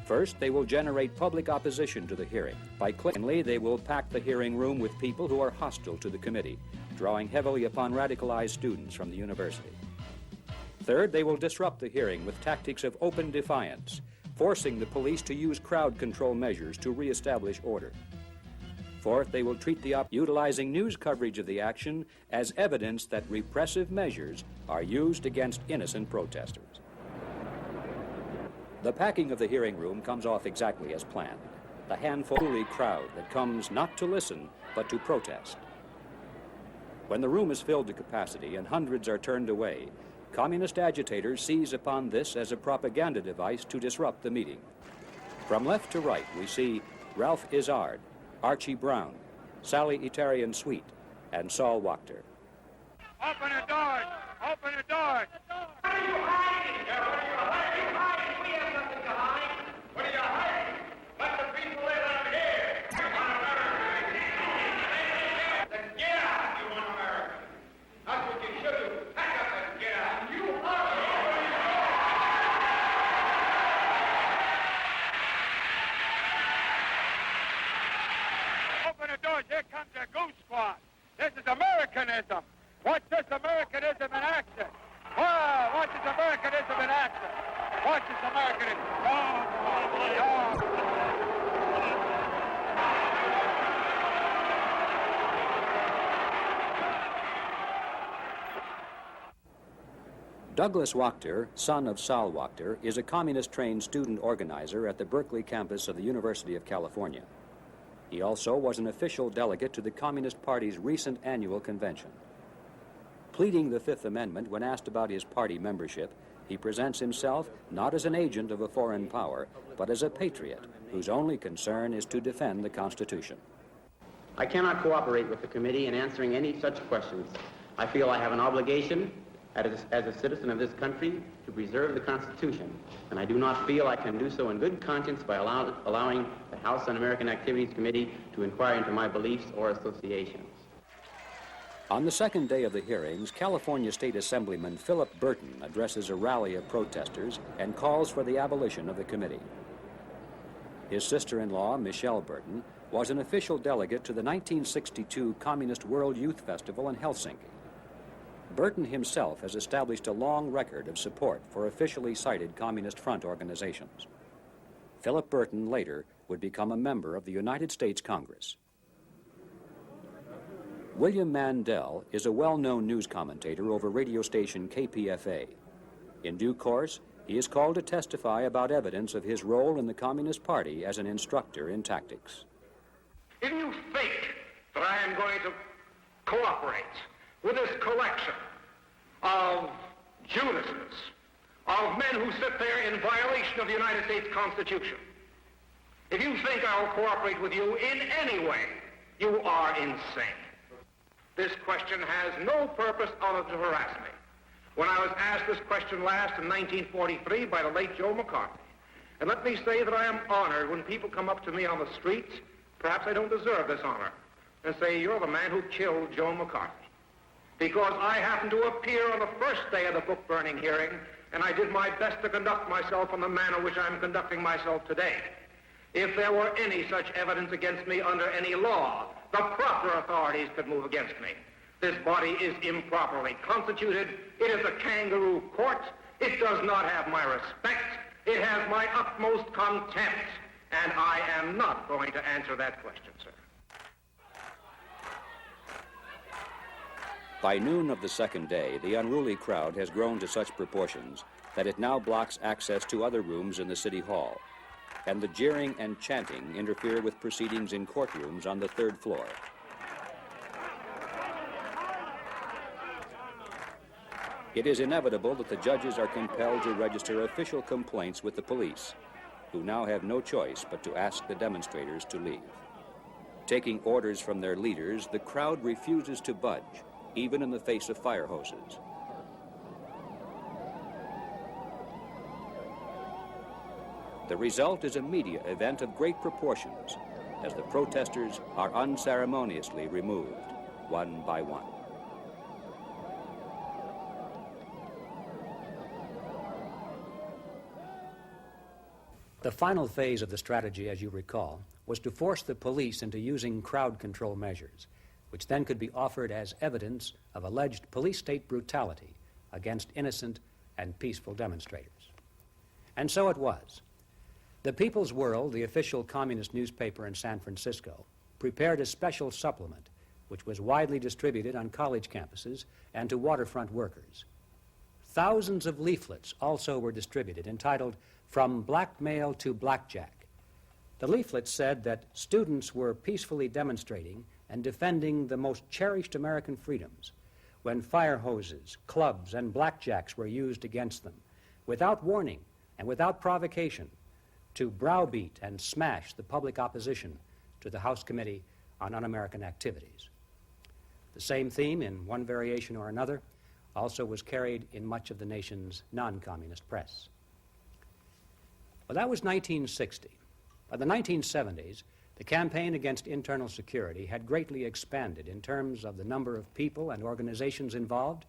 First, they will generate public opposition to the hearing. Secondly, they will pack the hearing room with people who are hostile to the committee, drawing heavily upon radicalized students from the university. Third, they will disrupt the hearing with tactics of open defiance, forcing the police to use crowd control measures to reestablish order. Fourth, they will treat the utilizing news coverage of the action as evidence that repressive measures are used against innocent protesters. The packing of the hearing room comes off exactly as planned. The handful-of crowd that comes not to listen, but to protest. When the room is filled to capacity and hundreds are turned away, communist agitators seize upon this as a propaganda device to disrupt the meeting. From left to right, we see Ralph Izzard, Archie Brown, Sally Itarian Sweet, and Saul Wachter. Open the doors! Open the doors! What are you hiding? What are you hiding? We have nothing to hide. What are you hiding? Let the people in out here. Then get out, you un-American. That's what you should do. Pack up and get out. You are. Open the doors. Here comes the Goose Squad. This is Americanism. Watch this Americanism in action. Wow, watch this Americanism in action. Watch this American. Dog. Douglas Wachter, son of Sol Wachter, is a communist-trained student organizer at the Berkeley campus of the University of California. He also was an official delegate to the Communist Party's recent annual convention. Pleading the Fifth Amendment when asked about his party membership, he presents himself not as an agent of a foreign power, but as a patriot whose only concern is to defend the Constitution. I cannot cooperate with the committee in answering any such questions. I feel I have an obligation as a citizen of this country to preserve the Constitution, and I do not feel I can do so in good conscience by allowing the House Un-American Activities Committee to inquire into my beliefs or associations. On the second day of the hearings, California State Assemblyman Philip Burton addresses a rally of protesters and calls for the abolition of the committee. His sister-in-law, Michelle Burton, was an official delegate to the 1962 Communist World Youth Festival in Helsinki. Burton himself has established a long record of support for officially cited Communist Front organizations. Philip Burton later would become a member of the United States Congress. William Mandel is a well-known news commentator over radio station KPFA. In due course, he is called to testify about evidence of his role in the Communist Party as an instructor in tactics. If you think that I am going to cooperate with this collection of Judases, of men who sit there in violation of the United States Constitution, if you think I'll cooperate with you in any way, you are insane. This question has no purpose other than to harass me. When I was asked this question last in 1943 by the late Joe McCarthy, and let me say that I am honored when people come up to me on the streets, perhaps I don't deserve this honor, and say, you're the man who killed Joe McCarthy. Because I happened to appear on the first day of the book-burning hearing, and I did my best to conduct myself in the manner which I'm conducting myself today. If there were any such evidence against me under any law, the proper authorities could move against me. This body is improperly constituted. It is a kangaroo court. It does not have my respect. It has my utmost contempt. And I am not going to answer that question, sir. By noon of the second day, the unruly crowd has grown to such proportions that it now blocks access to other rooms in the City Hall, and the jeering and chanting interfere with proceedings in courtrooms on the third floor. It is inevitable that the judges are compelled to register official complaints with the police, who now have no choice but to ask the demonstrators to leave. Taking orders from their leaders, the crowd refuses to budge, even in the face of fire hoses. The result is a media event of great proportions, as the protesters are unceremoniously removed, one by one. The final phase of the strategy, as you recall, was to force the police into using crowd control measures, which then could be offered as evidence of alleged police-state brutality against innocent and peaceful demonstrators. And so it was. The People's World, the official communist newspaper in San Francisco, prepared a special supplement which was widely distributed on college campuses and to waterfront workers. Thousands of leaflets also were distributed entitled From Blackmail to Blackjack. The leaflets said that students were peacefully demonstrating and defending the most cherished American freedoms when fire hoses, clubs, and blackjacks were used against them, without warning and without provocation, to browbeat and smash the public opposition to the House Committee on Un-American Activities. The same theme, in one variation or another, also was carried in much of the nation's non-communist press. Well, that was 1960. By the 1970s, the campaign against internal security had greatly expanded in terms of the number of people and organizations involved,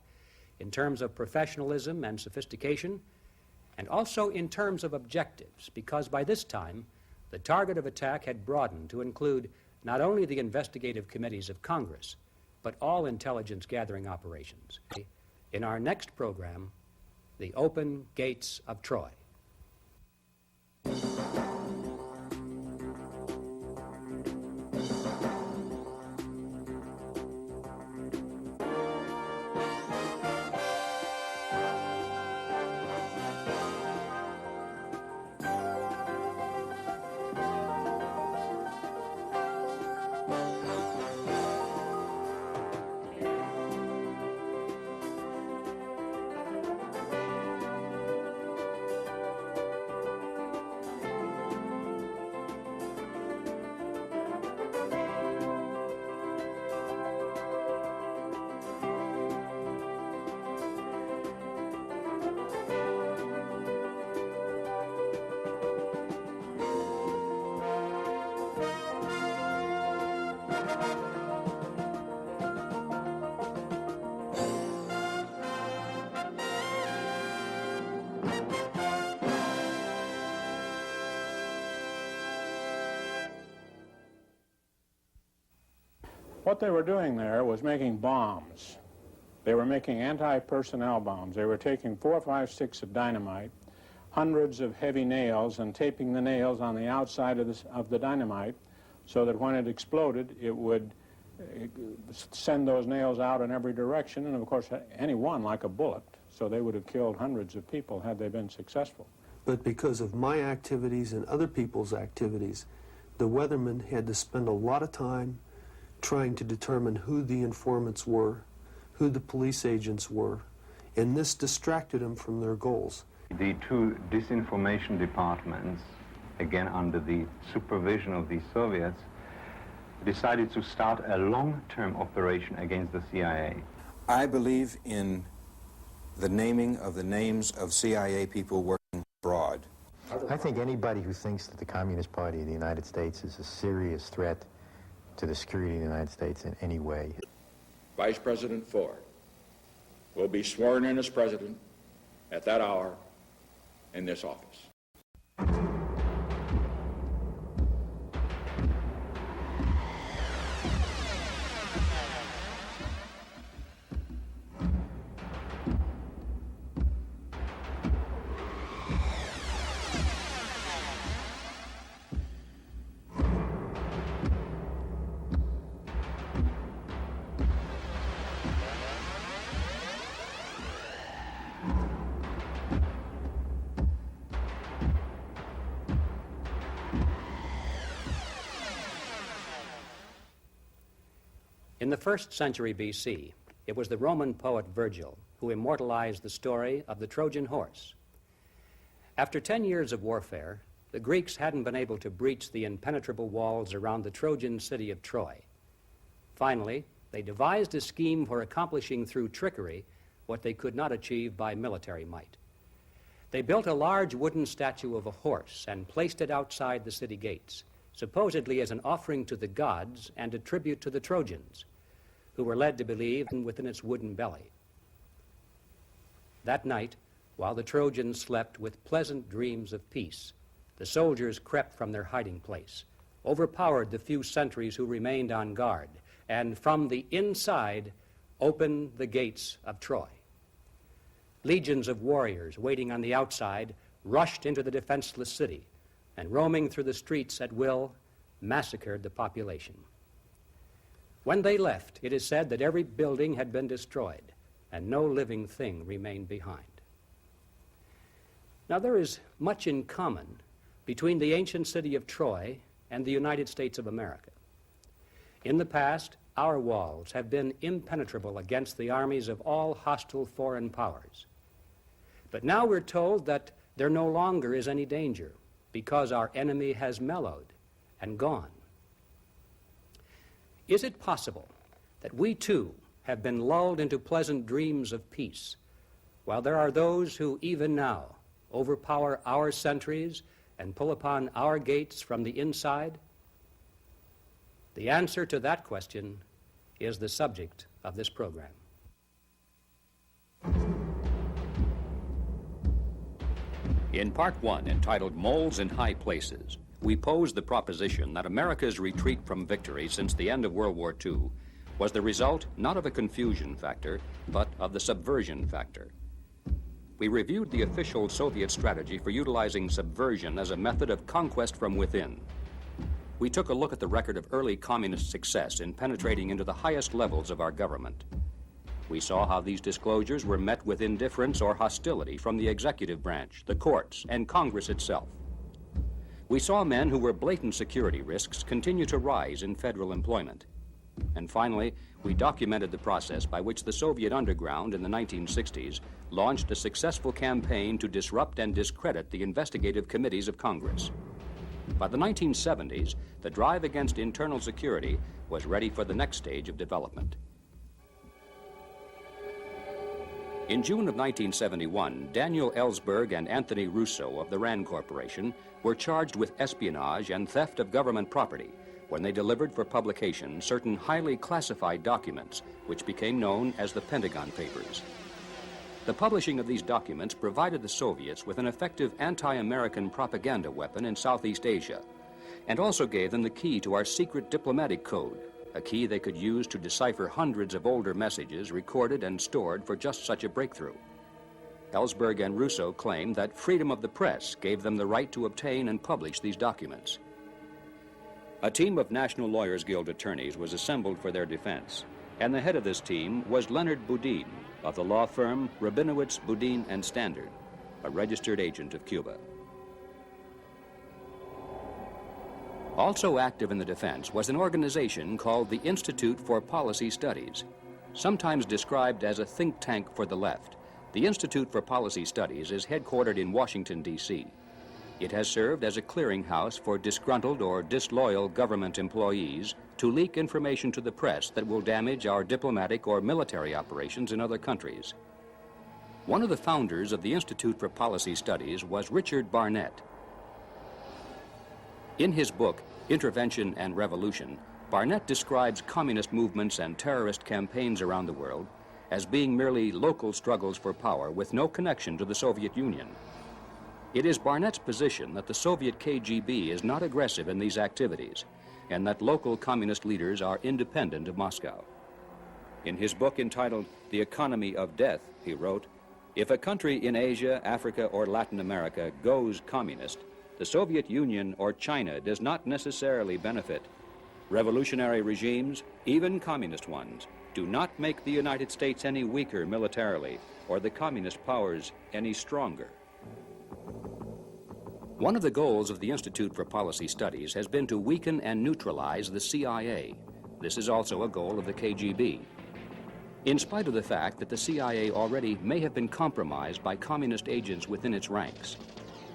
in terms of professionalism and sophistication, and also in terms of objectives, because by this time, the target of attack had broadened to include not only the investigative committees of Congress, but all intelligence gathering operations. In our next program, The Open Gates of Troy. What they were doing there was making bombs. They were making anti-personnel bombs. They were taking 4 or 5 sticks of dynamite, hundreds of heavy nails, and taping the nails on the outside of the dynamite so that when it exploded, it would send those nails out in every direction, and of course, any one like a bullet. So they would have killed hundreds of people had they been successful. But because of my activities and other people's activities, the weathermen had to spend a lot of time trying to determine who the informants were, who the police agents were, and this distracted them from their goals. The two disinformation departments, again under the supervision of the Soviets, decided to start a long-term operation against the CIA. I believe in the naming of the names of CIA people working abroad. I think anybody who thinks that the Communist Party of the United States is a serious threat to the security of the United States in any way. Vice President Ford will be sworn in as president at that hour in this office. In the 1st century BC, it was the Roman poet Virgil who immortalized the story of the Trojan horse. After 10 years of warfare, the Greeks hadn't been able to breach the impenetrable walls around the Trojan city of Troy. Finally, they devised a scheme for accomplishing through trickery what they could not achieve by military might. They built a large wooden statue of a horse and placed it outside the city gates, supposedly as an offering to the gods and a tribute to the Trojans, who were led to believe within its wooden belly. That night, while the Trojans slept with pleasant dreams of peace, the soldiers crept from their hiding place, overpowered the few sentries who remained on guard, and from the inside opened the gates of Troy. Legions of warriors waiting on the outside rushed into the defenseless city, and roaming through the streets at will, massacred the population. When they left, it is said that every building had been destroyed, and no living thing remained behind. Now, there is much in common between the ancient city of Troy and the United States of America. In the past, our walls have been impenetrable against the armies of all hostile foreign powers. But now we're told that there no longer is any danger because our enemy has mellowed and gone. Is it possible that we too have been lulled into pleasant dreams of peace, while there are those who even now overpower our sentries and pull upon our gates from the inside? The answer to that question is the subject of this program. In Part 1, entitled Moles in High Places, we pose the proposition that America's retreat from victory since the end of World War II was the result not of a confusion factor, but of the subversion factor. We reviewed the official Soviet strategy for utilizing subversion as a method of conquest from within. We took a look at the record of early communist success in penetrating into the highest levels of our government. We saw how these disclosures were met with indifference or hostility from the executive branch, the courts, and Congress itself. We saw men who were blatant security risks continue to rise in federal employment. And finally, we documented the process by which the Soviet underground in the 1960s launched a successful campaign to disrupt and discredit the investigative committees of Congress. By the 1970s, the drive against internal security was ready for the next stage of development. In June of 1971, Daniel Ellsberg and Anthony Russo of the Rand Corporation were charged with espionage and theft of government property when they delivered for publication certain highly classified documents, which became known as the Pentagon Papers. The publishing of these documents provided the Soviets with an effective anti-American propaganda weapon in Southeast Asia, and also gave them the key to our secret diplomatic code, a key they could use to decipher hundreds of older messages recorded and stored for just such a breakthrough. Ellsberg and Russo claimed that freedom of the press gave them the right to obtain and publish these documents. A team of National Lawyers Guild attorneys was assembled for their defense, and the head of this team was Leonard Boudin of the law firm Rabinowitz, Boudin and Standard, a registered agent of Cuba. Also active in the defense was an organization called the Institute for Policy Studies. Sometimes described as a think tank for the left, the Institute for Policy Studies is headquartered in Washington, D.C. It has served as a clearinghouse for disgruntled or disloyal government employees to leak information to the press that will damage our diplomatic or military operations in other countries. One of the founders of the Institute for Policy Studies was Richard Barnett. In his book, Intervention and Revolution, Barnett describes communist movements and terrorist campaigns around the world as being merely local struggles for power with no connection to the Soviet Union. It is Barnett's position that the Soviet KGB is not aggressive in these activities and that local communist leaders are independent of Moscow. In his book entitled The Economy of Death, he wrote, "If a country in Asia, Africa, or Latin America goes communist, the Soviet Union or China does not necessarily benefit. Revolutionary regimes, even communist ones, do not make the United States any weaker militarily or the communist powers any stronger." One of the goals of the Institute for Policy Studies has been to weaken and neutralize the CIA. This is also a goal of the KGB. In spite of the fact that the CIA already may have been compromised by communist agents within its ranks,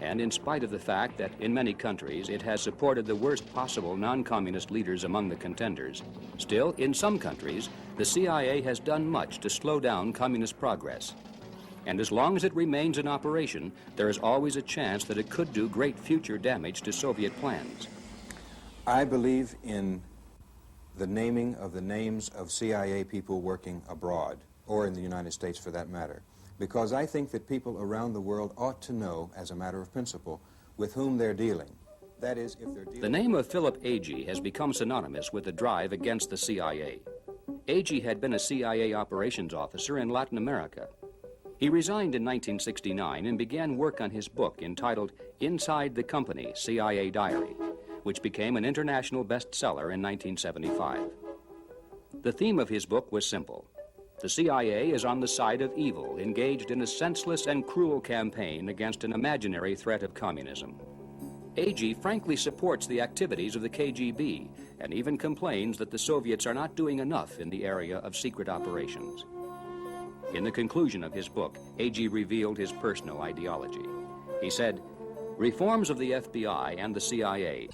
and in spite of the fact that in many countries it has supported the worst possible non-communist leaders among the contenders, still, in some countries, the CIA has done much to slow down communist progress. And as long as it remains in operation, there is always a chance that it could do great future damage to Soviet plans. I believe in the naming of the names of CIA people working abroad, or in the United States for that matter, because I think that people around the world ought to know, as a matter of principle, with whom they're dealing. That is, if they're dealing... The name of Philip Agee has become synonymous with the drive against the CIA. Agee had been a CIA operations officer in Latin America. He resigned in 1969 and began work on his book entitled Inside the Company, CIA Diary, which became an international bestseller in 1975. The theme of his book was simple. The CIA is on the side of evil, engaged in a senseless and cruel campaign against an imaginary threat of communism. Agee frankly supports the activities of the KGB and even complains that the Soviets are not doing enough in the area of secret operations. In the conclusion of his book, Agee revealed his personal ideology. He said, "Reforms of the FBI and the CIA."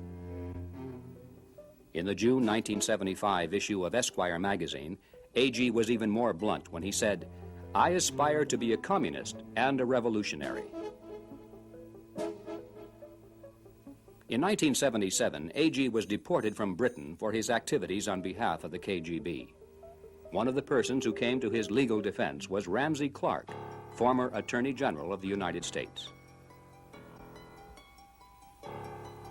In the June 1975 issue of Esquire magazine, Agee was even more blunt when he said, "I aspire to be a communist and a revolutionary." In 1977, Agee was deported from Britain for his activities on behalf of the KGB. One of the persons who came to his legal defense was Ramsey Clark, former Attorney General of the United States.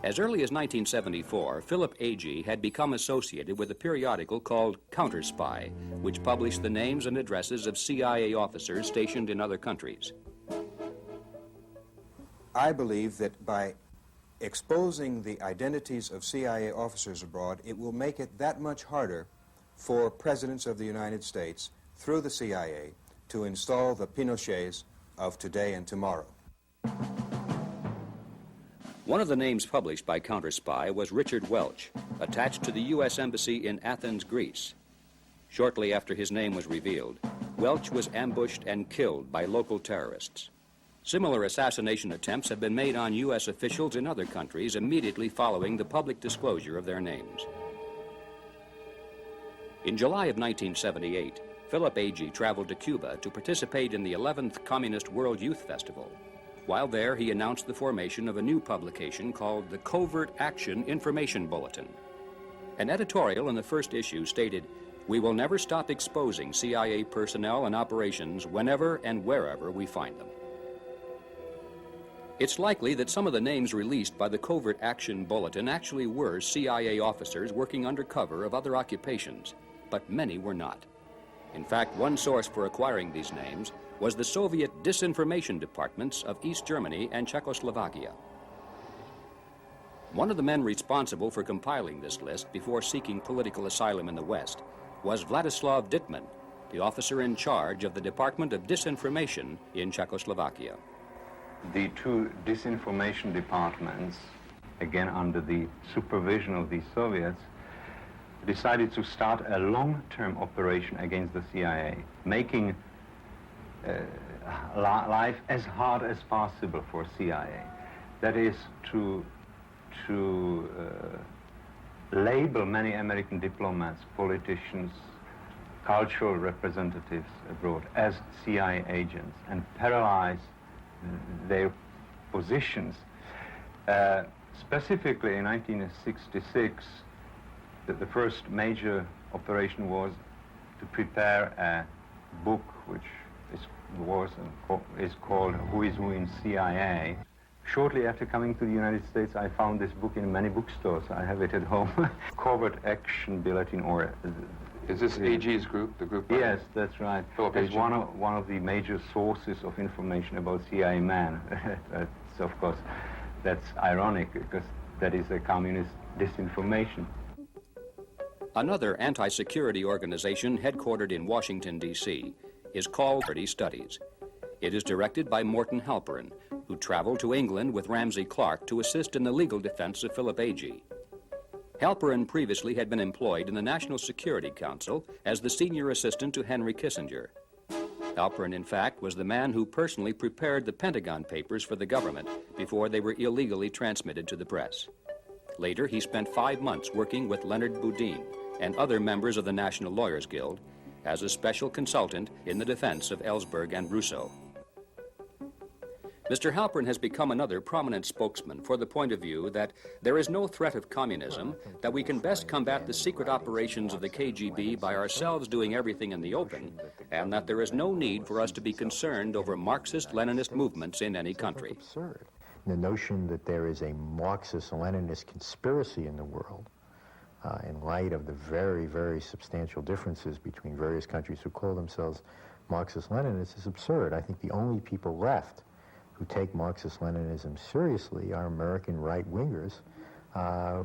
As early as 1974, Philip Agee had become associated with a periodical called Counterspy, which published the names and addresses of CIA officers stationed in other countries. I believe that by exposing the identities of CIA officers abroad, it will make it that much harder for presidents of the United States, through the CIA, to install the Pinochets of today and tomorrow. One of the names published by Counterspy was Richard Welch, attached to the U.S. Embassy in Athens, Greece. Shortly after his name was revealed, Welch was ambushed and killed by local terrorists. Similar assassination attempts have been made on U.S. officials in other countries immediately following the public disclosure of their names. In July of 1978, Philip Agee traveled to Cuba to participate in the 11th Communist World Youth Festival. While there, he announced the formation of a new publication called the Covert Action Information Bulletin. An editorial in the first issue stated, "We will never stop exposing CIA personnel and operations whenever and wherever we find them." It's likely that some of the names released by the Covert Action Bulletin actually were CIA officers working under cover of other occupations, but many were not. In fact, one source for acquiring these names was the Soviet disinformation departments of East Germany and Czechoslovakia. One of the men responsible for compiling this list before seeking political asylum in the West was Vladislav Dittman, the officer in charge of the Department of Disinformation in Czechoslovakia. The two disinformation departments, again under the supervision of the Soviets, decided to start a long-term operation against the CIA, making life as hard as possible for CIA. That is to label many American diplomats, politicians, cultural representatives abroad as CIA agents and paralyze their positions. Specifically in 1966, the first major operation was to prepare a book which is called Who is Who in CIA. Shortly after coming to the United States, I found this book in many bookstores. I have it at home. Covert Action Bulletin, or is this AG's group, the group? Yes, that's right. It's one of the major sources of information about CIA man. Of course, that's ironic because that is a communist disinformation. Another anti-security organization headquartered in Washington, D.C. is called Security Studies. It is directed by Morton Halperin, who traveled to England with Ramsey Clark to assist in the legal defense of Philip Agee. Halperin previously had been employed in the National Security Council as the senior assistant to Henry Kissinger. Halperin, in fact, was the man who personally prepared the Pentagon Papers for the government before they were illegally transmitted to the press. Later, he spent 5 months working with Leonard Boudin and other members of the National Lawyers Guild as a special consultant in the defense of Ellsberg and Rousseau. Mr. Halperin has become another prominent spokesman for the point of view that there is no threat of communism, that we can best combat the secret operations of the KGB by ourselves doing everything in the open, and that there is no need for us to be concerned over Marxist-Leninist movements in any country. Absurd. The notion that there is a Marxist-Leninist conspiracy in the world, in light of the very, very substantial differences between various countries who call themselves Marxist-Leninists, is absurd. I think the only people left who take Marxist-Leninism seriously are American right-wingers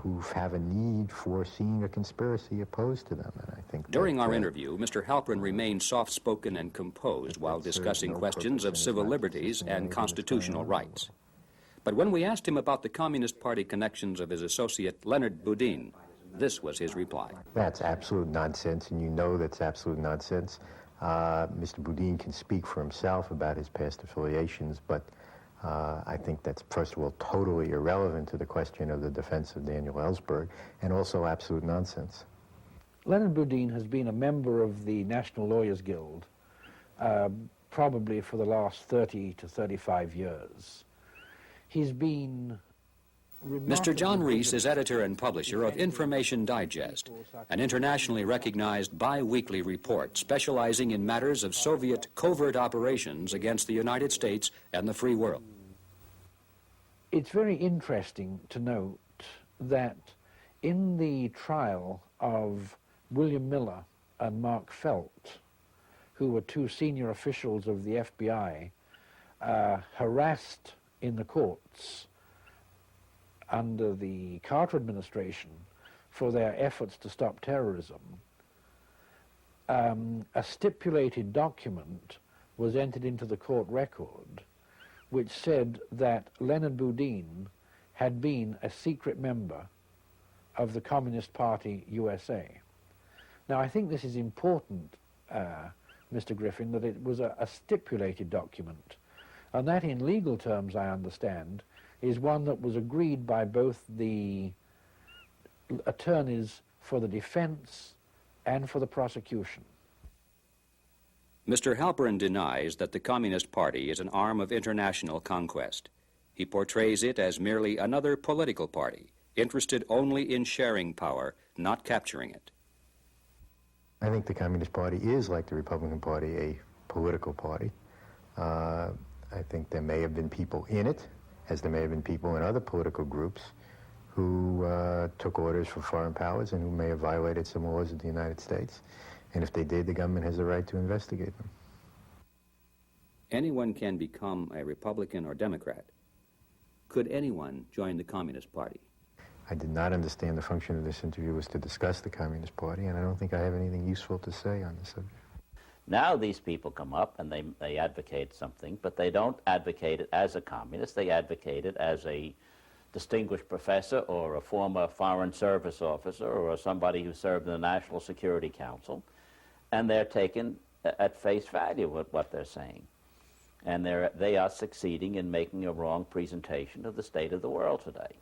who have a need for seeing a conspiracy opposed to them. And I think during our interview, Mr. Halperin remained soft-spoken and composed while discussing questions of civil liberties and constitutional rights. But when we asked him about the Communist Party connections of his associate Leonard Boudin, this was his reply. That's absolute nonsense, and you know that's absolute nonsense. Mr. Boudin can speak for himself about his past affiliations, but I think that's, first of all, totally irrelevant to the question of the defense of Daniel Ellsberg, and also absolute nonsense. Leonard Boudin has been a member of the National Lawyers Guild probably for the last 30 to 35 years. He's been... Mr. John Reese is editor and publisher of Information Digest, an internationally recognized bi-weekly report specializing in matters of Soviet covert operations against the United States and the free world. It's very interesting to note that in the trial of William Miller and Mark Felt, who were two senior officials of the FBI, harassed in the courts under the Carter administration for their efforts to stop terrorism, a stipulated document was entered into the court record which said that Leonard Boudin had been a secret member of the Communist Party USA. Now, I think this is important, Mr. Griffin, that it was a stipulated document, and that in legal terms, I understand, is one that was agreed by both the attorneys for the defense and for the prosecution. Mr. Halperin denies that the Communist Party is an arm of international conquest. He portrays it as merely another political party, interested only in sharing power, not capturing it. I think the Communist Party is, like the Republican Party, a political party. I think there may have been people in it as there may have been people in other political groups who took orders from foreign powers and who may have violated some laws of the United States. And if they did, the government has the right to investigate them. Anyone can become a Republican or Democrat. Could anyone join the Communist Party? I did not understand the function of this interview was to discuss the Communist Party, and I don't think I have anything useful to say on the subject. Now these people come up and they advocate something, but they don't advocate it as a communist. They advocate it as a distinguished professor or a former foreign service officer or somebody who served in the National Security Council, and they're taken at face value with what they're saying. And they are succeeding in making a wrong presentation of the state of the world today.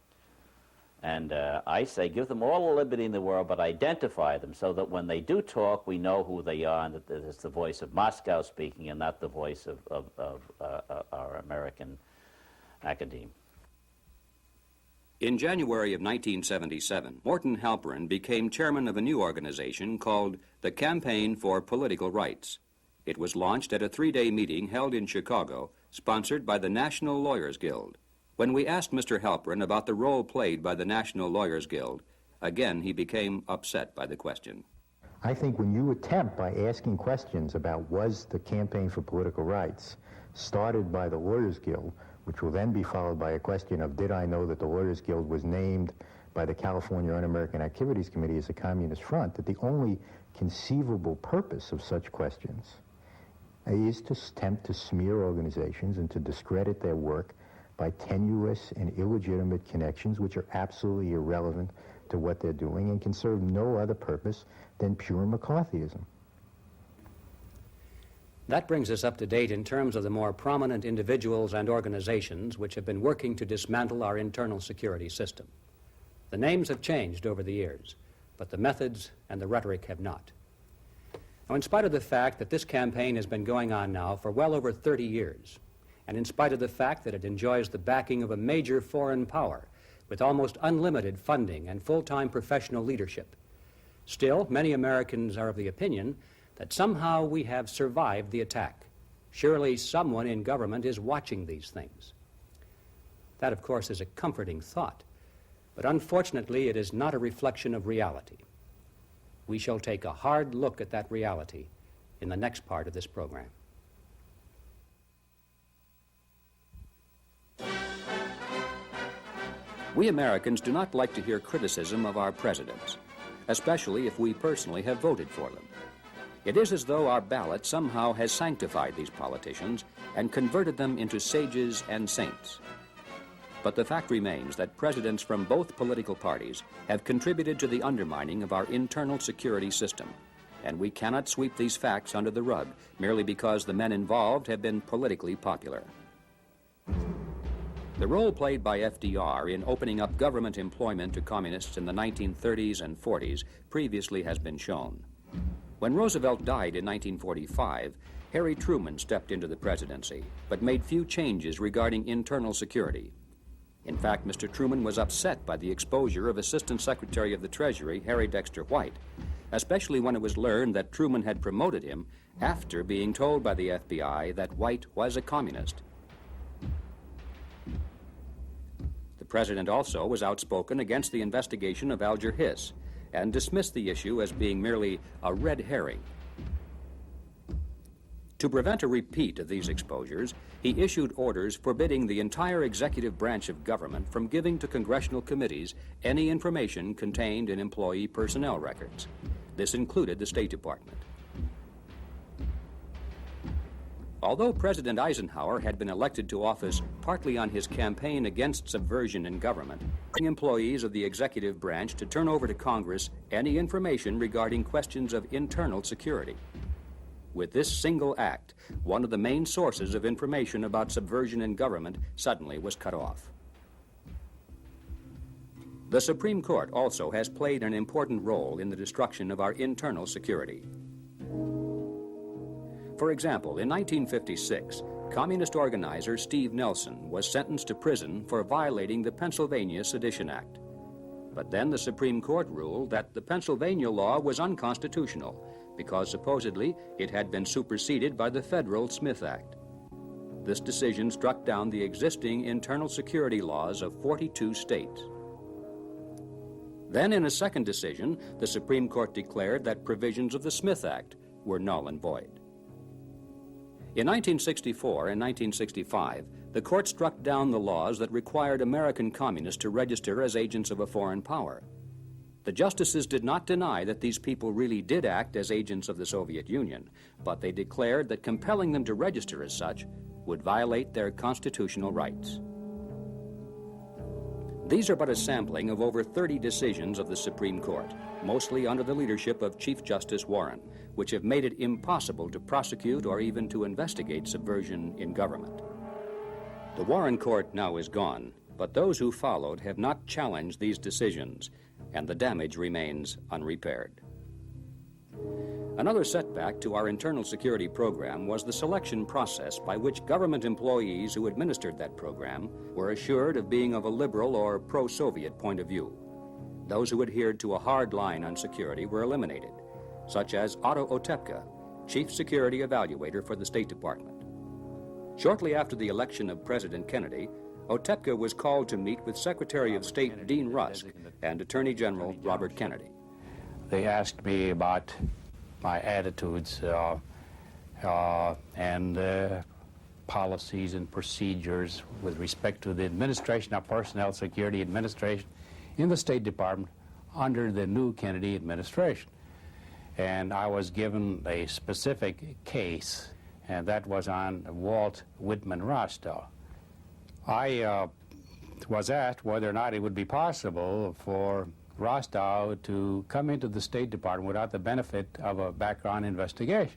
And I say give them all the liberty in the world, but identify them so that when they do talk, we know who they are and that it's the voice of Moscow speaking and not the voice of our American academe. In January of 1977, Morton Halperin became chairman of a new organization called the Campaign for Political Rights. It was launched at a 3-day meeting held in Chicago, sponsored by the National Lawyers Guild. When we asked Mr. Halperin about the role played by the National Lawyers Guild, again he became upset by the question. I think when you attempt by asking questions about was the Campaign for Political Rights started by the Lawyers Guild, which will then be followed by a question of did I know that the Lawyers Guild was named by the California Un-American Activities Committee as a communist front, that the only conceivable purpose of such questions is to attempt to smear organizations and to discredit their work by tenuous and illegitimate connections which are absolutely irrelevant to what they're doing and can serve no other purpose than pure McCarthyism. That brings us up to date in terms of the more prominent individuals and organizations which have been working to dismantle our internal security system. The names have changed over the years, but the methods and the rhetoric have not. Now, in spite of the fact that this campaign has been going on now for well over 30 years, and in spite of the fact that it enjoys the backing of a major foreign power with almost unlimited funding and full-time professional leadership, still, many Americans are of the opinion that somehow we have survived the attack. Surely someone in government is watching these things. That, of course, is a comforting thought, but unfortunately it is not a reflection of reality. We shall take a hard look at that reality in the next part of this program. We Americans do not like to hear criticism of our presidents, especially if we personally have voted for them. It is as though our ballot somehow has sanctified these politicians and converted them into sages and saints. But the fact remains that presidents from both political parties have contributed to the undermining of our internal security system, and we cannot sweep these facts under the rug merely because the men involved have been politically popular. The role played by FDR in opening up government employment to communists in the 1930s and 40s previously has been shown. When Roosevelt died in 1945, Harry Truman stepped into the presidency, but made few changes regarding internal security. In fact, Mr. Truman was upset by the exposure of Assistant Secretary of the Treasury, Harry Dexter White, especially when it was learned that Truman had promoted him after being told by the FBI that White was a communist. The president also was outspoken against the investigation of Alger Hiss and dismissed the issue as being merely a red herring. To prevent a repeat of these exposures, he issued orders forbidding the entire executive branch of government from giving to congressional committees any information contained in employee personnel records. This included the State Department. Although President Eisenhower had been elected to office partly on his campaign against subversion in government, employees of the executive branch to turn over to Congress any information regarding questions of internal security. With this single act, one of the main sources of information about subversion in government suddenly was cut off. The Supreme Court also has played an important role in the destruction of our internal security. For example, in 1956, communist organizer Steve Nelson was sentenced to prison for violating the Pennsylvania Sedition Act. But then the Supreme Court ruled that the Pennsylvania law was unconstitutional because supposedly it had been superseded by the federal Smith Act. this decision struck down the existing internal security laws of 42 states. Then, in a second decision, the Supreme Court declared that provisions of the Smith Act were null and void. In 1964 and 1965, the court struck down the laws that required American communists to register as agents of a foreign power. The justices did not deny that these people really did act as agents of the Soviet Union, but they declared that compelling them to register as such would violate their constitutional rights. These are but a sampling of over 30 decisions of the Supreme Court, mostly under the leadership of Chief Justice Warren, which have made it impossible to prosecute or even to investigate subversion in government. The Warren Court now is gone, but those who followed have not challenged these decisions, and the damage remains unrepaired. Another setback to our internal security program was the selection process by which government employees who administered that program were assured of being of a liberal or pro-Soviet point of view. Those who adhered to a hard line on security were eliminated, such as Otto Otepka, Chief Security Evaluator for the State Department. Shortly after the election of President Kennedy, Otepka was called to meet with Secretary of State Dean Rusk and Attorney General Robert Kennedy. They asked me about my attitudes and policies and procedures with respect to the administration of personnel security administration in the State Department under the new Kennedy administration. And I was given a specific case, and that was on Walt Whitman Rostow. I was asked whether or not it would be possible for Rostow to come into the State Department without the benefit of a background investigation.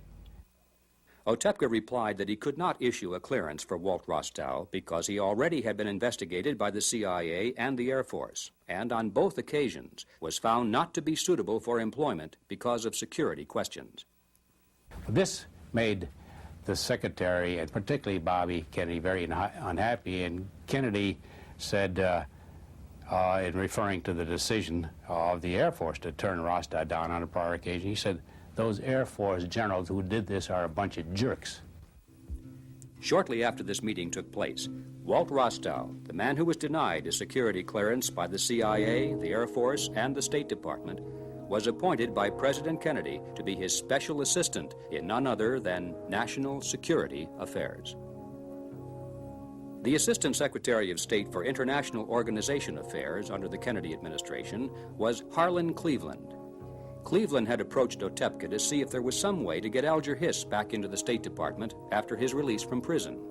Otepka replied that he could not issue a clearance for Walt Rostow because he already had been investigated by the CIA and the Air Force, and on both occasions was found not to be suitable for employment because of security questions. This made the Secretary, and particularly Bobby Kennedy, very unhappy, and Kennedy said, in referring to the decision of the Air Force to turn Rostow down on a prior occasion, he said, "Those Air Force generals who did this are a bunch of jerks." Shortly after this meeting took place, Walt Rostow, the man who was denied a security clearance by the CIA, the Air Force, and the State Department, was appointed by President Kennedy to be his special assistant in none other than national security affairs. The Assistant Secretary of State for International Organization Affairs under the Kennedy administration was Harlan Cleveland. Cleveland had approached Otepka to see if there was some way to get Alger Hiss back into the State Department after his release from prison.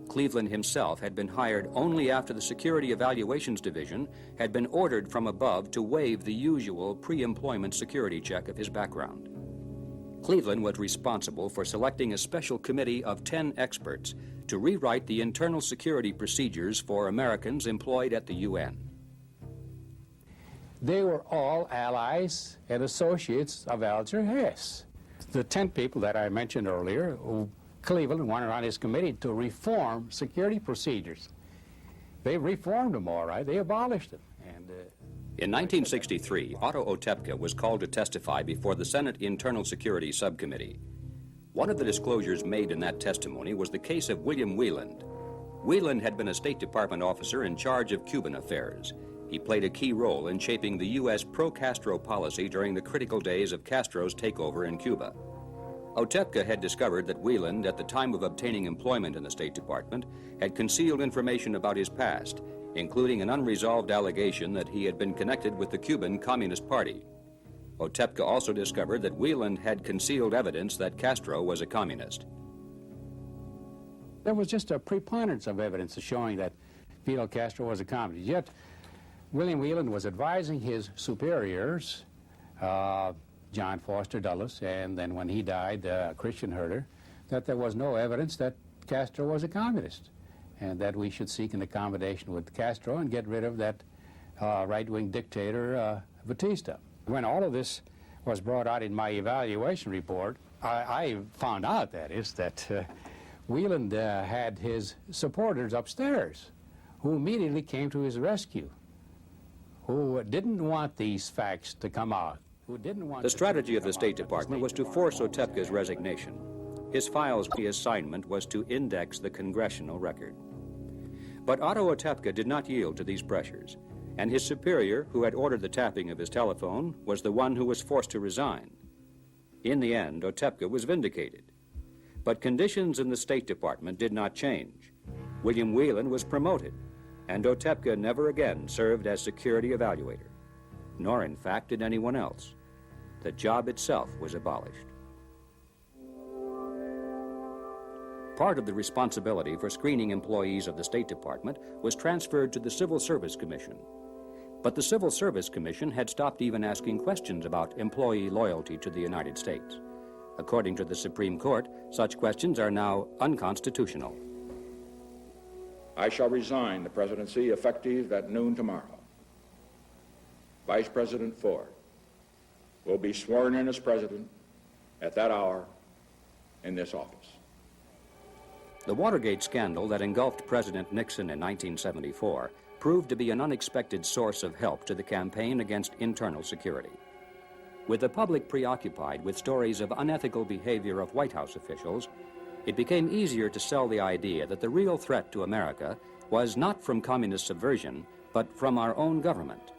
Cleveland himself had been hired only after the Security Evaluations Division had been ordered from above to waive the usual pre-employment security check of his background. Cleveland was responsible for selecting a special committee of 10 experts to rewrite the internal security procedures for Americans employed at the UN. They were all allies and associates of Alger Hiss. The 10 people that I mentioned earlier, who Cleveland wanted on his committee to reform security procedures. They reformed them all right. They abolished them. In 1963, Otto Otepka was called to testify before the Senate Internal Security Subcommittee. One of the disclosures made in that testimony was the case of William Wieland. Wieland had been a State Department officer in charge of Cuban affairs. He played a key role in shaping the U.S. pro-Castro policy during the critical days of Castro's takeover in Cuba. Otepka had discovered that Wieland, at the time of obtaining employment in the State Department, had concealed information about his past, including an unresolved allegation that he had been connected with the Cuban Communist Party. Otepka also discovered that Wieland had concealed evidence that Castro was a communist. There was just a preponderance of evidence showing that Fidel Castro was a communist. Yet, William Wieland was advising his superiors, John Foster Dulles, and then when he died, Christian Herter, that there was no evidence that Castro was a communist, and that we should seek an accommodation with Castro and get rid of that right-wing dictator, Batista. When all of this was brought out in my evaluation report, I found out, that is, that Wieland had his supporters upstairs who immediately came to his rescue, who didn't want these facts to come out. The strategy of the State Department was to force Otepka's resignation. his file's assignment was to index the congressional record. But Otto Otepka did not yield to these pressures, and his superior, who had ordered the tapping of his telephone, was the one who was forced to resign. In the end, Otepka was vindicated. But conditions in the State Department did not change. William Whelan was promoted, and Otepka never again served as security evaluator, nor in fact did anyone else. The job itself was abolished. Part of the responsibility for screening employees of the State Department was transferred to the Civil Service Commission. But the Civil Service Commission had stopped even asking questions about employee loyalty to the United States. According to the Supreme Court, such questions are now unconstitutional. I shall resign the presidency effective at noon tomorrow. Vice President Ford will be sworn in as president at that hour in this office. The Watergate scandal that engulfed President Nixon in 1974 proved to be an unexpected source of help to the campaign against internal security. With the public preoccupied with stories of unethical behavior of White House officials, it became easier to sell the idea that the real threat to America was not from communist subversion, but from our own government.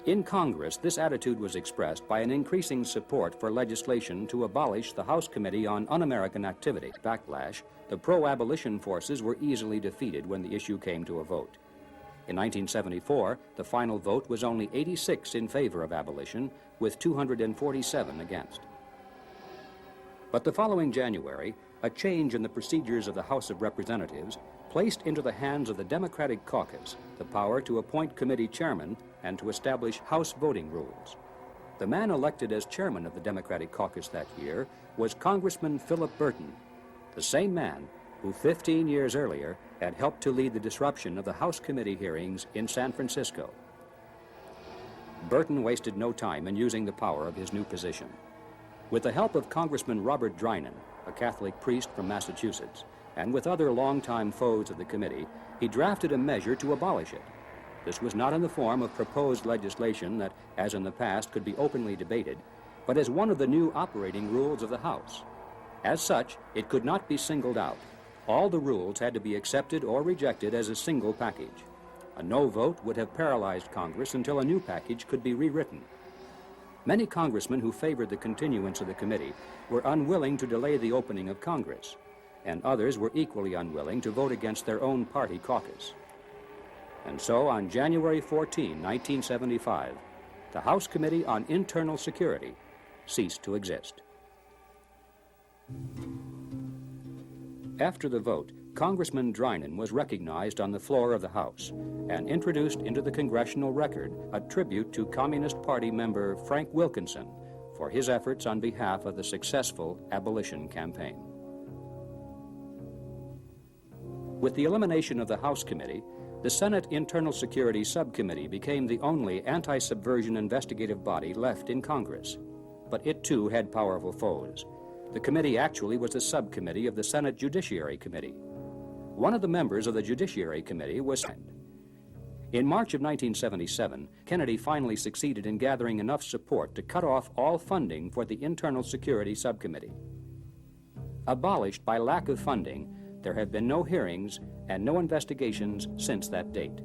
In Congress, this attitude was expressed by an increasing support for legislation to abolish the House Committee on Un-American Activity. Backlash, the pro-abolition forces were easily defeated when the issue came to a vote. In 1974, the final vote was only 86 in favor of abolition, with 247 against. But the following January, a change in the procedures of the House of Representatives placed into the hands of the Democratic caucus the power to appoint committee chairmen and to establish House voting rules. The man elected as chairman of the Democratic caucus that year was Congressman Philip Burton, the same man who 15 years earlier had helped to lead the disruption of the House committee hearings in San Francisco. Burton wasted no time in using the power of his new position. With the help of Congressman Robert Drinan, a Catholic priest from Massachusetts, and with other longtime foes of the committee, he drafted a measure to abolish it. This was not in the form of proposed legislation that, as in the past, could be openly debated, but as one of the new operating rules of the House. As such, it could not be singled out. All the rules had to be accepted or rejected as a single package. A no vote would have paralyzed Congress until a new package could be rewritten. Many congressmen who favored the continuance of the committee were unwilling to delay the opening of Congress, and others were equally unwilling to vote against their own party caucus. And so, on January 14, 1975, the House Committee on Internal Security ceased to exist. After the vote, Congressman Drinan was recognized on the floor of the House and introduced into the congressional record a tribute to Communist Party member Frank Wilkinson for his efforts on behalf of the successful abolition campaign. With the elimination of the House Committee, the Senate Internal Security Subcommittee became the only anti-subversion investigative body left in Congress. But it too had powerful foes. The committee actually was a subcommittee of the Senate Judiciary Committee. One of the members of the Judiciary Committee was signed. In March of 1977, Kennedy finally succeeded in gathering enough support to cut off all funding for the Internal Security Subcommittee. Abolished by lack of funding, there have been no hearings and no investigations since that date.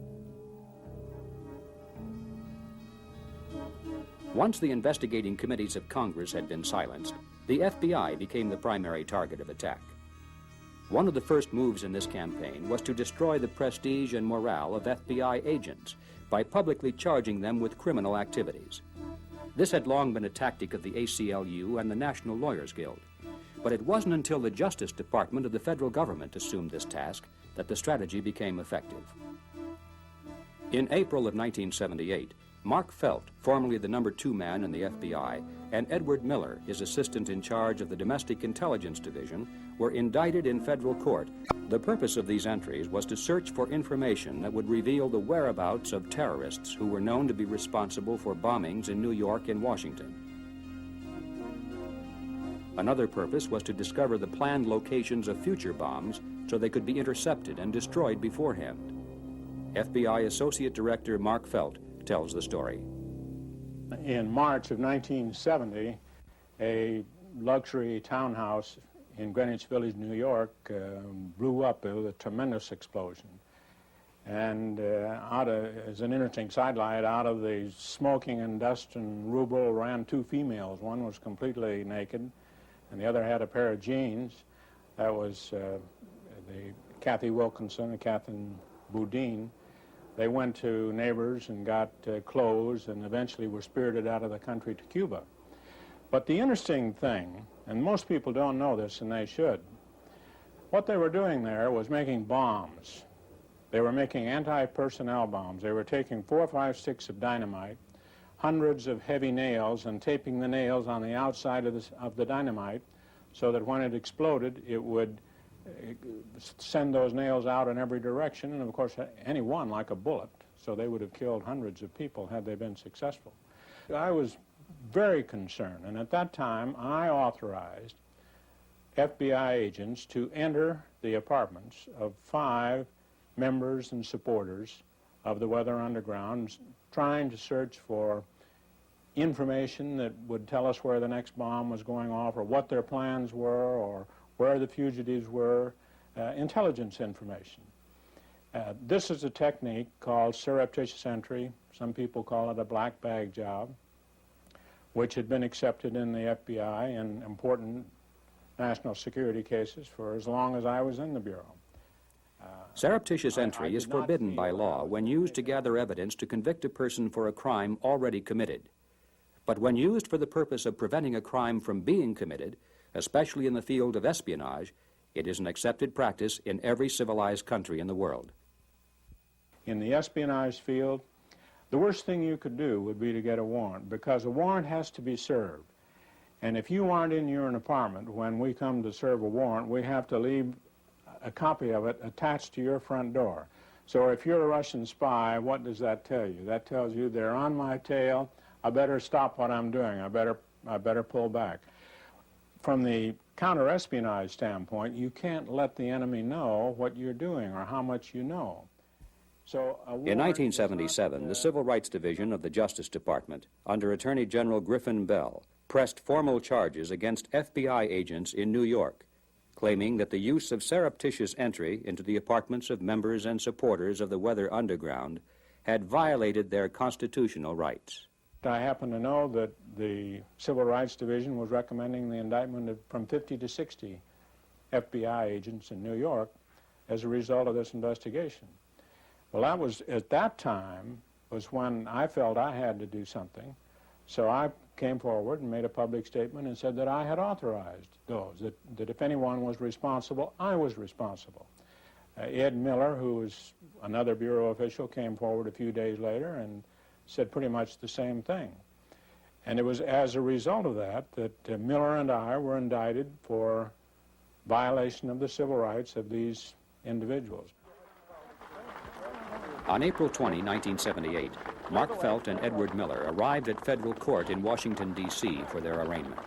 Once the investigating committees of Congress had been silenced, the FBI became the primary target of attack. One of the first moves in this campaign was to destroy the prestige and morale of FBI agents by publicly charging them with criminal activities. This had long been a tactic of the ACLU and the National Lawyers Guild, but it wasn't until the Justice Department of the federal government assumed this task that the strategy became effective. In April of 1978, Mark Felt, formerly the number 2 man in the FBI, and Edward Miller, his assistant in charge of the Domestic Intelligence Division, were indicted in federal court. The purpose of these entries was to search for information that would reveal the whereabouts of terrorists who were known to be responsible for bombings in New York and Washington. Another purpose was to discover the planned locations of future bombs so they could be intercepted and destroyed beforehand. FBI Associate Director Mark Felt tells the story. In March of 1970, a luxury townhouse in Greenwich Village, New York, blew up. It was a tremendous explosion. And as an interesting sidelight, out of the smoking and dust and rubble ran two females. One was completely naked, and the other had a pair of jeans. That was the Kathy Wilkinson and Catherine Boudin. They went to neighbors and got clothes and eventually were spirited out of the country to Cuba. But the interesting thing, and most people don't know this and they should, what they were doing there was making bombs. They were making anti-personnel bombs. They were taking 4 or 5 sticks of dynamite, hundreds of heavy nails, and taping the nails on the outside of the dynamite so that when it exploded, it would send those nails out in every direction, and of course, any one like a bullet. So they would have killed hundreds of people had they been successful. I was very concerned, and at that time, I authorized FBI agents to enter the apartments of 5 members and supporters of the Weather Underground, trying to search for information that would tell us where the next bomb was going off, or what their plans were, or where the fugitives were, intelligence information. This is a technique called surreptitious entry. Some people call it a black bag job, which had been accepted in the FBI in important national security cases for as long as I was in the Bureau. Surreptitious entry is forbidden by law when used to gather evidence to convict a person for a crime already committed. But when used for the purpose of preventing a crime from being committed, especially in the field of espionage, it is an accepted practice in every civilized country in the world. In the espionage field, the worst thing you could do would be to get a warrant, because a warrant has to be served. And if you aren't in your apartment when we come to serve a warrant, we have to leave a copy of it attached to your front door. So if you're a Russian spy, what does that tell you? That tells you they're on my tail. I better stop what I'm doing. I better pull back. From the counter-espionage standpoint, you can't let the enemy know what you're doing or how much you know. So in 1977, the Civil Rights Division of the Justice Department, under Attorney General Griffin Bell, pressed formal charges against FBI agents in New York, claiming that the use of surreptitious entry into the apartments of members and supporters of the Weather Underground had violated their constitutional rights. I happen to know that the Civil Rights Division was recommending the indictment of from 50 to 60 FBI agents in New York as a result of this investigation. Well, that was, at that time, was when I felt I had to do something. So I came forward and made a public statement and said that I had authorized those, that if anyone was responsible, I was responsible. Ed Miller, who was another Bureau official, came forward a few days later and said pretty much the same thing. And it was as a result of that that Miller and I were indicted for violation of the civil rights of these individuals. On April 20, 1978, Mark Felt and Edward Miller arrived at federal court in Washington, D.C. for their arraignment.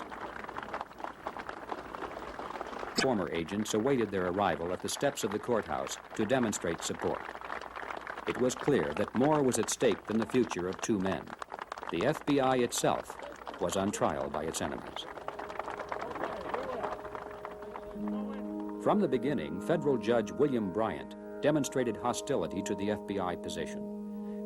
Former agents awaited their arrival at the steps of the courthouse to demonstrate support. It was clear that more was at stake than the future of 2 men. The FBI itself was on trial by its enemies. From the beginning, federal judge William Bryant demonstrated hostility to the FBI position.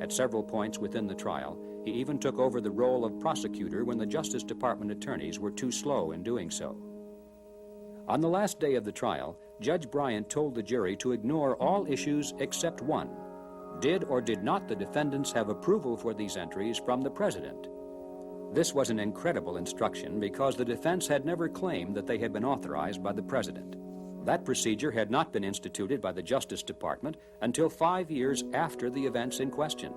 At several points within the trial, he even took over the role of prosecutor when the Justice Department attorneys were too slow in doing so. On the last day of the trial, Judge Bryant told the jury to ignore all issues except one. Did or did not the defendants have approval for these entries from the President? This was an incredible instruction because the defense had never claimed that they had been authorized by the President. That procedure had not been instituted by the Justice Department until 5 years after the events in question.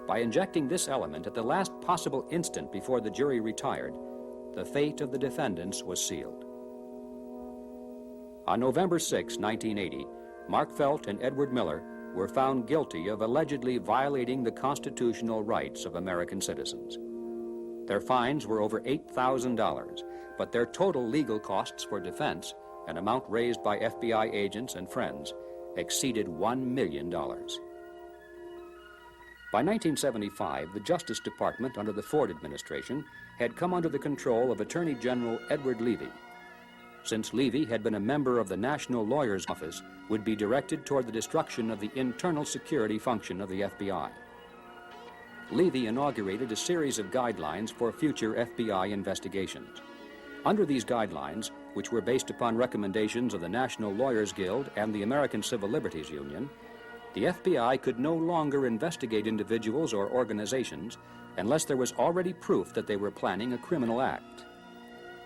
By injecting this element at the last possible instant before the jury retired, the fate of the defendants was sealed. On November 6, 1980, Mark Felt and Edward Miller were found guilty of allegedly violating the constitutional rights of American citizens. Their fines were over $8,000, but their total legal costs for defense, an amount raised by FBI agents and friends, exceeded $1 million. By 1975, the Justice Department under the Ford administration had come under the control of Attorney General Edward Levy. since Levy had been a member of the National Lawyer's Office, would be directed toward the destruction of the internal security function of the FBI. Levy inaugurated a series of guidelines for future FBI investigations. Under these guidelines, which were based upon recommendations of the National Lawyers Guild and the American Civil Liberties Union, the FBI could no longer investigate individuals or organizations unless there was already proof that they were planning a criminal act.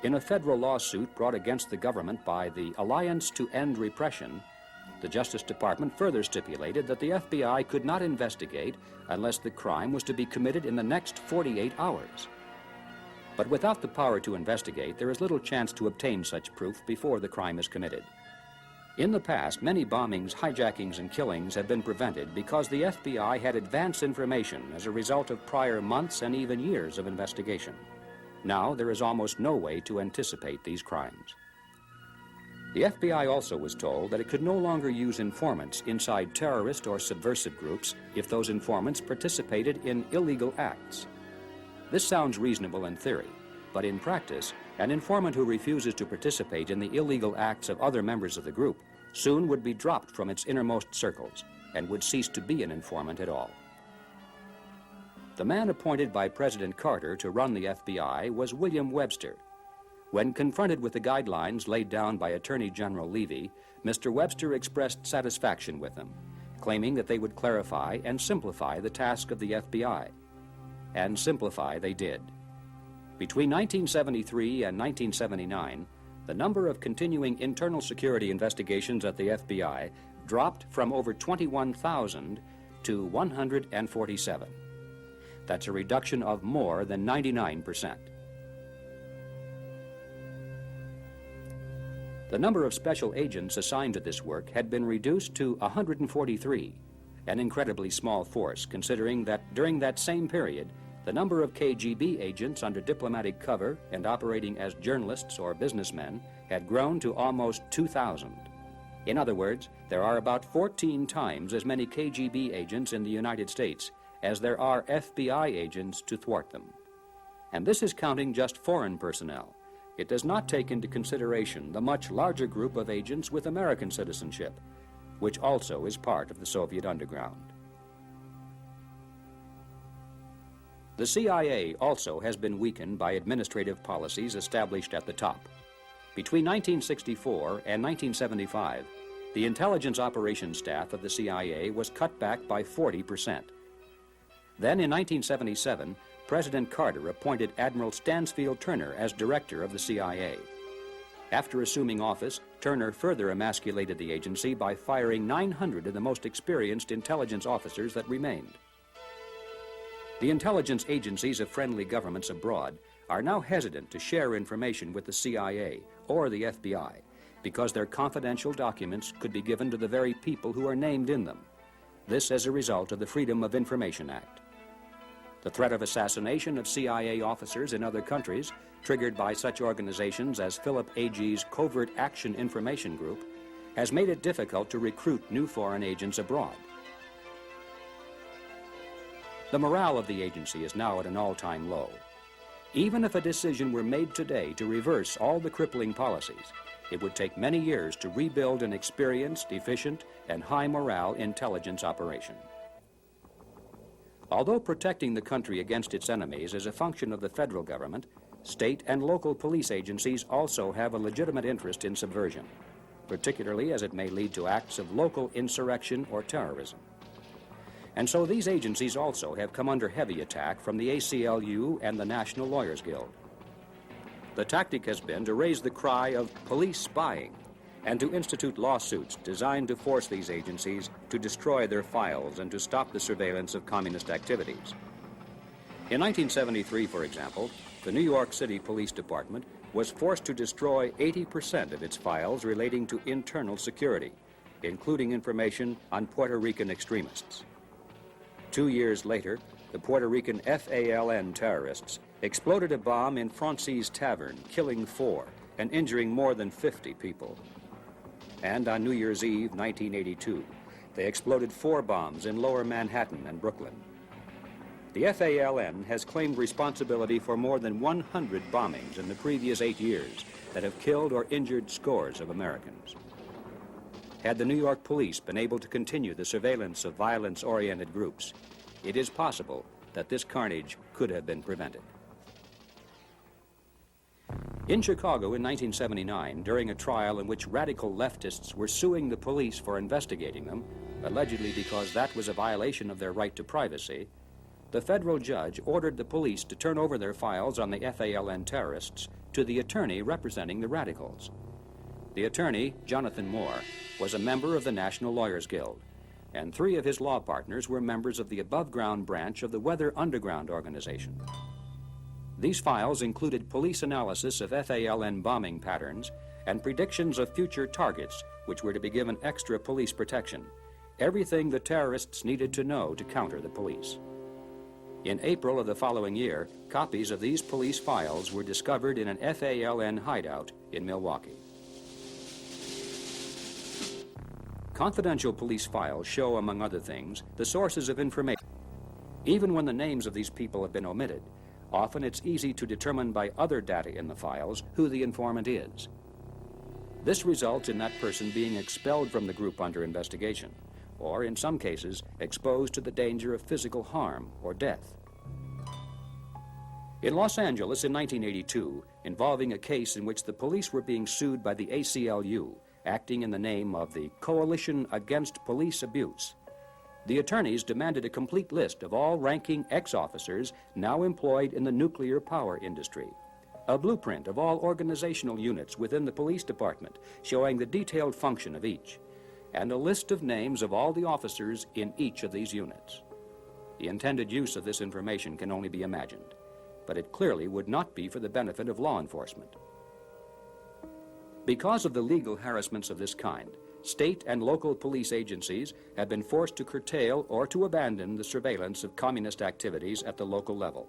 In a federal lawsuit brought against the government by the Alliance to End Repression, the Justice Department further stipulated that the FBI could not investigate unless the crime was to be committed in the next 48 hours. But without the power to investigate, there is little chance to obtain such proof before the crime is committed. In the past, many bombings, hijackings, and killings have been prevented because the FBI had advance information as a result of prior months and even years of investigation. Now, there is almost no way to anticipate these crimes. The FBI also was told that it could no longer use informants inside terrorist or subversive groups if those informants participated in illegal acts. This sounds reasonable in theory, but in practice, an informant who refuses to participate in the illegal acts of other members of the group soon would be dropped from its innermost circles and would cease to be an informant at all. The man appointed by President Carter to run the FBI was William Webster. When confronted with the guidelines laid down by Attorney General Levy, Mr. Webster expressed satisfaction with them, claiming that they would clarify and simplify the task of the FBI. And simplify they did. Between 1973 and 1979, the number of continuing internal security investigations at the FBI dropped from over 21,000 to 147. That's a reduction of more than 99%. The number of special agents assigned to this work had been reduced to 143, an incredibly small force considering that during that same period, the number of KGB agents under diplomatic cover and operating as journalists or businessmen had grown to almost 2,000. In other words, there are about 14 times as many KGB agents in the United States as there are FBI agents to thwart them. And this is counting just foreign personnel. It does not take into consideration the much larger group of agents with American citizenship, which also is part of the Soviet underground. The CIA also has been weakened by administrative policies established at the top. Between 1964 and 1975, the intelligence operations staff of the CIA was cut back by 40%. Then in 1977, President Carter appointed Admiral Stansfield Turner as director of the CIA. After assuming office, Turner further emasculated the agency by firing 900 of the most experienced intelligence officers that remained. The intelligence agencies of friendly governments abroad are now hesitant to share information with the CIA or the FBI because their confidential documents could be given to the very people who are named in them. This as a result of the Freedom of Information Act. The threat of assassination of CIA officers in other countries, triggered by such organizations as Philip Agee's Covert Action Information Group, has made it difficult to recruit new foreign agents abroad. The morale of the agency is now at an all-time low. Even if a decision were made today to reverse all the crippling policies, it would take many years to rebuild an experienced, efficient, and high morale intelligence operation. Although protecting the country against its enemies is a function of the federal government, state and local police agencies also have a legitimate interest in subversion, particularly as it may lead to acts of local insurrection or terrorism. And so these agencies also have come under heavy attack from the ACLU and the National Lawyers Guild. The tactic has been to raise the cry of police spying and to institute lawsuits designed to force these agencies to destroy their files and to stop the surveillance of communist activities. In 1973, for example, the New York City Police Department was forced to destroy 80% of its files relating to internal security, including information on Puerto Rican extremists. 2 years later, the Puerto Rican FALN terrorists exploded a bomb in Francie's Tavern, killing 4 and injuring more than 50 people. And on New Year's Eve, 1982, they exploded 4 bombs in Lower Manhattan and Brooklyn. The FALN has claimed responsibility for more than 100 bombings in the previous 8 years, that have killed or injured scores of Americans. Had the New York police been able to continue the surveillance of violence-oriented groups, it is possible that this carnage could have been prevented. In Chicago in 1979, during a trial in which radical leftists were suing the police for investigating them, allegedly because that was a violation of their right to privacy, the federal judge ordered the police to turn over their files on the FALN terrorists to the attorney representing the radicals. The attorney, Jonathan Moore, was a member of the National Lawyers Guild, and 3 of his law partners were members of the above-ground branch of the Weather Underground organization. These files included police analysis of FALN bombing patterns and predictions of future targets which were to be given extra police protection, everything the terrorists needed to know to counter the police. In April of the following year, copies of these police files were discovered in an FALN hideout in Milwaukee. Confidential police files show, among other things, the sources of information. Even when the names of these people have been omitted, often it's easy to determine by other data in the files who the informant is. This results in that person being expelled from the group under investigation, or in some cases, exposed to the danger of physical harm or death. In Los Angeles in 1982, involving a case in which the police were being sued by the ACLU, acting in the name of the Coalition Against Police Abuse, the attorneys demanded a complete list of all ranking ex-officers now employed in the nuclear power industry, a blueprint of all organizational units within the police department showing the detailed function of each, and a list of names of all the officers in each of these units. The intended use of this information can only be imagined, but it clearly would not be for the benefit of law enforcement. Because of the legal harassments of this kind, state and local police agencies have been forced to curtail or to abandon the surveillance of communist activities at the local level.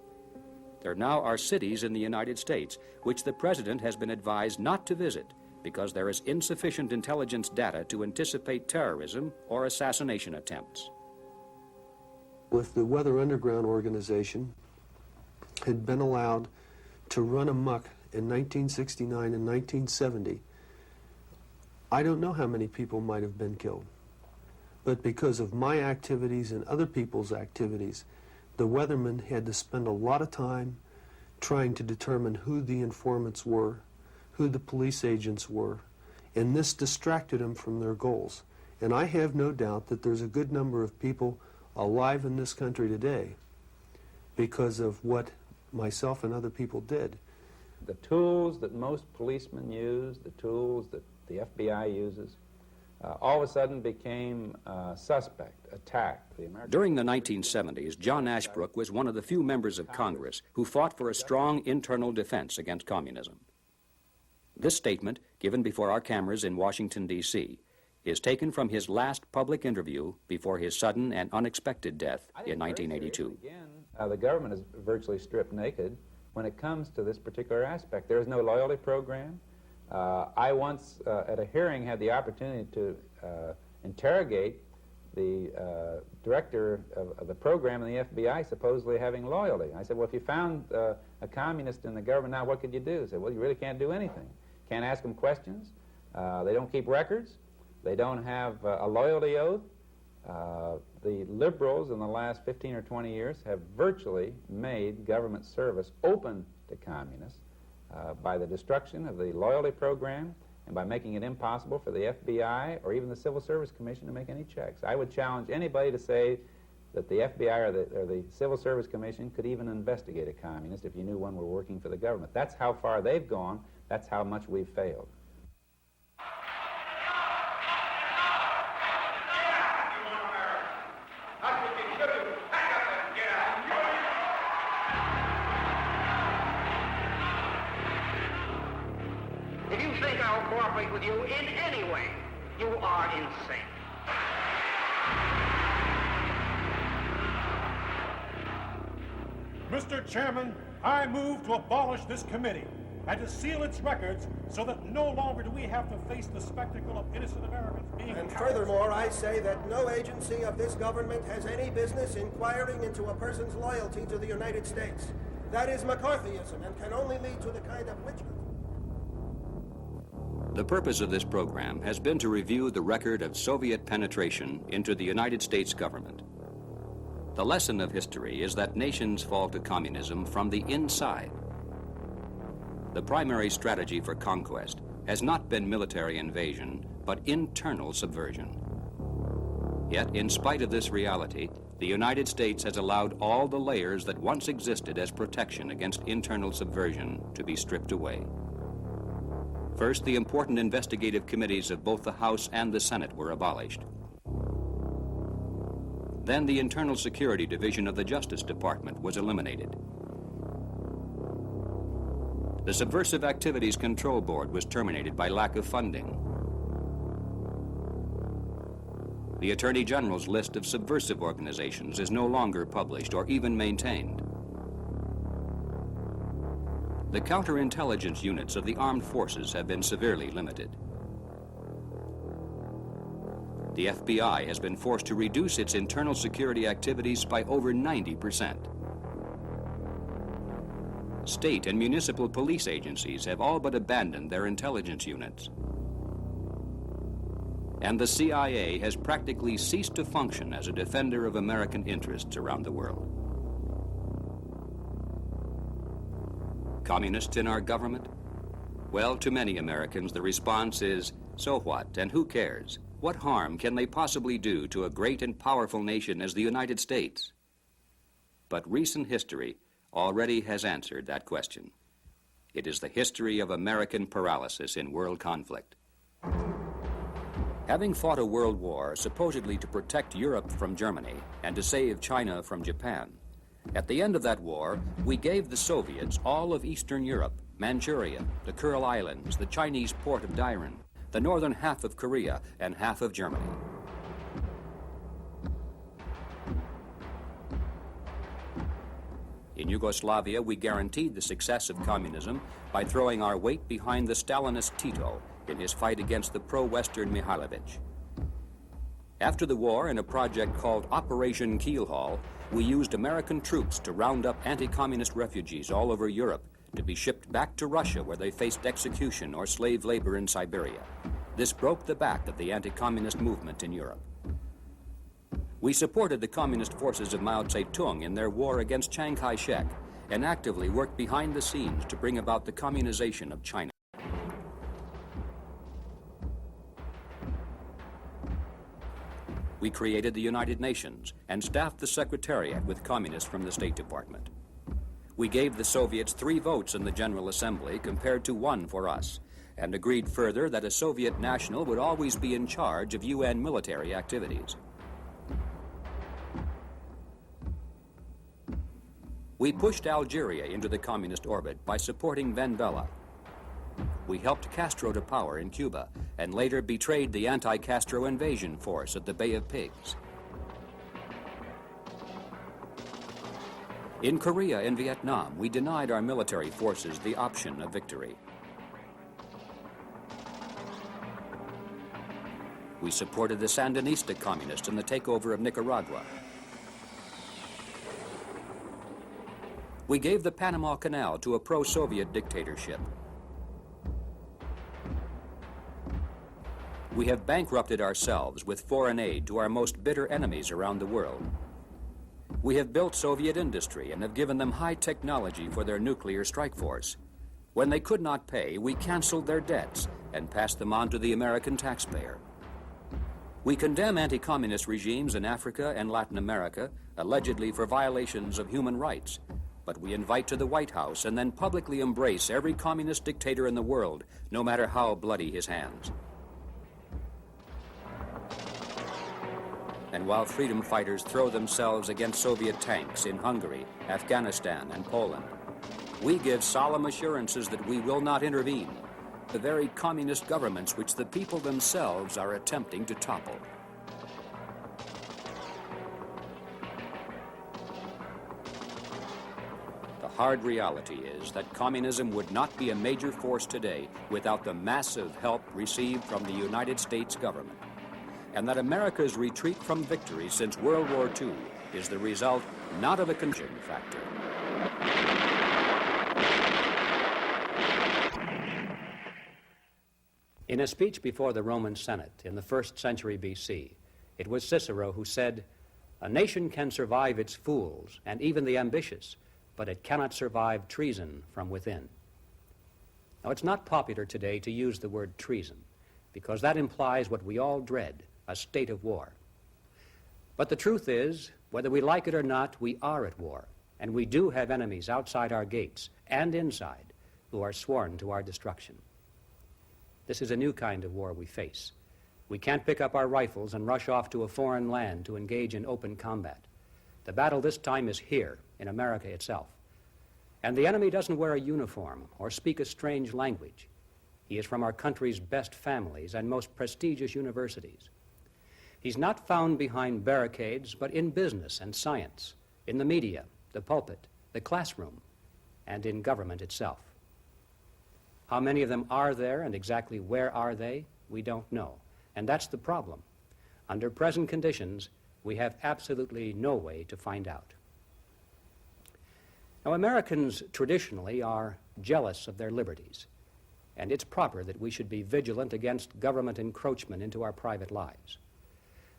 There now are cities in the United States which the president has been advised not to visit because there is insufficient intelligence data to anticipate terrorism or assassination attempts. If the Weather Underground organization had been allowed to run amok in 1969 and 1970, I don't know how many people might have been killed. But because of my activities and other people's activities, the weathermen had to spend a lot of time trying to determine who the informants were, who the police agents were, and this distracted them from their goals. And I have no doubt that there's a good number of people alive in this country today because of what myself and other people did. The tools that most policemen use, the tools that the FBI uses, all of a sudden became suspect, attacked. During the 1970s, John Ashbrook was one of the few members of Congress who fought for a strong internal defense against communism. This statement, given before our cameras in Washington, D.C., is taken from his last public interview before his sudden and unexpected death in 1982. Again, the government is virtually stripped naked when it comes to this particular aspect. There is no loyalty program. I once, at a hearing, had the opportunity to interrogate the director of the program in the FBI supposedly having loyalty. I said, well, if you found a communist in the government now, what could you do? He said, well, you really can't do anything. Can't ask them questions. They don't keep records. They don't have a loyalty oath. The liberals in the last 15 or 20 years have virtually made government service open to communists by the destruction of the loyalty program and by making it impossible for the FBI or even the Civil Service Commission to make any checks. I would challenge anybody to say that the FBI or the Civil Service Commission could even investigate a communist if you knew one were working for the government. That's how far they've gone. That's how much we've failed. If you think I'll cooperate with you in any way, you are insane. Mr. Chairman, I move to abolish this committee and to seal its records so that no longer do we have to face the spectacle of innocent Americans being And harassed. furthermore, I say that no agency of this government has any business inquiring into a person's loyalty to the United States. That is McCarthyism and can only lead to the kind of witch hunt The purpose of this program has been to review the record of Soviet penetration into the United States government. The lesson of history is that nations fall to communism from the inside. The primary strategy for conquest has not been military invasion, but internal subversion. Yet, in spite of this reality, the United States has allowed all the layers that once existed as protection against internal subversion to be stripped away. First, the important investigative committees of both the House and the Senate were abolished. Then the Internal Security Division of the Justice Department was eliminated. The Subversive Activities Control Board was terminated by lack of funding. The Attorney General's list of subversive organizations is no longer published or even maintained. The counterintelligence units of the armed forces have been severely limited. The FBI has been forced to reduce its internal security activities by over 90%. State and municipal police agencies have all but abandoned their intelligence units. And the CIA has practically ceased to function as a defender of American interests around the world. Communists in our government? Well, to many Americans, the response is, so what, and who cares? What harm can they possibly do to a great and powerful nation as the United States? But recent history already has answered that question. It is the history of American paralysis in world conflict. Having fought a world war supposedly to protect Europe from Germany and to save China from Japan, at the end of that war, we gave the Soviets all of Eastern Europe, Manchuria, the Kuril Islands, the Chinese port of Dairen, the northern half of Korea, and half of Germany. In Yugoslavia, we guaranteed the success of communism by throwing our weight behind the Stalinist Tito in his fight against the pro-Western Mihailovich. After the war, in a project called Operation Keelhaul, we used American troops to round up anti-communist refugees all over Europe to be shipped back to Russia where they faced execution or slave labor in Siberia. This broke the back of the anti-communist movement in Europe. We supported the communist forces of Mao Zedong in their war against Chiang Kai-shek and actively worked behind the scenes to bring about the communization of China. We created the United Nations and staffed the Secretariat with communists from the State Department. We gave the Soviets 3 votes in the General Assembly compared to 1 for us, and agreed further that a Soviet national would always be in charge of UN military activities. We pushed Algeria into the communist orbit by supporting Venezuela. We helped Castro to power in Cuba and later betrayed the anti-Castro invasion force at the Bay of Pigs. In Korea and Vietnam, we denied our military forces the option of victory. We supported the Sandinista communists in the takeover of Nicaragua. We gave the Panama Canal to a pro-Soviet dictatorship. We have bankrupted ourselves with foreign aid to our most bitter enemies around the world. We have built Soviet industry and have given them high technology for their nuclear strike force. When they could not pay, we canceled their debts and passed them on to the American taxpayer. We condemn anti-communist regimes in Africa and Latin America, allegedly for violations of human rights. But we invite to the White House and then publicly embrace every communist dictator in the world, no matter how bloody his hands. And while freedom fighters throw themselves against Soviet tanks in Hungary, Afghanistan, and Poland, we give solemn assurances that we will not intervene, the very communist governments which the people themselves are attempting to topple. The hard reality is that communism would not be a major force today without the massive help received from the United States government, and that America's retreat from victory since World War II is the result not of a conjunction factor. In a speech before the Roman Senate in the 1st century BC, it was Cicero who said, "A nation can survive its fools and even the ambitious, but it cannot survive treason from within." Now, it's not popular today to use the word treason, because that implies what we all dread, a state of war. But the truth is, whether we like it or not, we are at war, and we do have enemies outside our gates and inside who are sworn to our destruction. This is a new kind of war we face. We can't pick up our rifles and rush off to a foreign land to engage in open combat. The battle this time is here, in America itself. And the enemy doesn't wear a uniform or speak a strange language. He is from our country's best families and most prestigious universities. He's not found behind barricades, but in business and science, in the media, the pulpit, the classroom, and in government itself. How many of them are there and exactly where are they? We don't know. And that's the problem. Under present conditions, we have absolutely no way to find out. Now, Americans traditionally are jealous of their liberties, and it's proper that we should be vigilant against government encroachment into our private lives.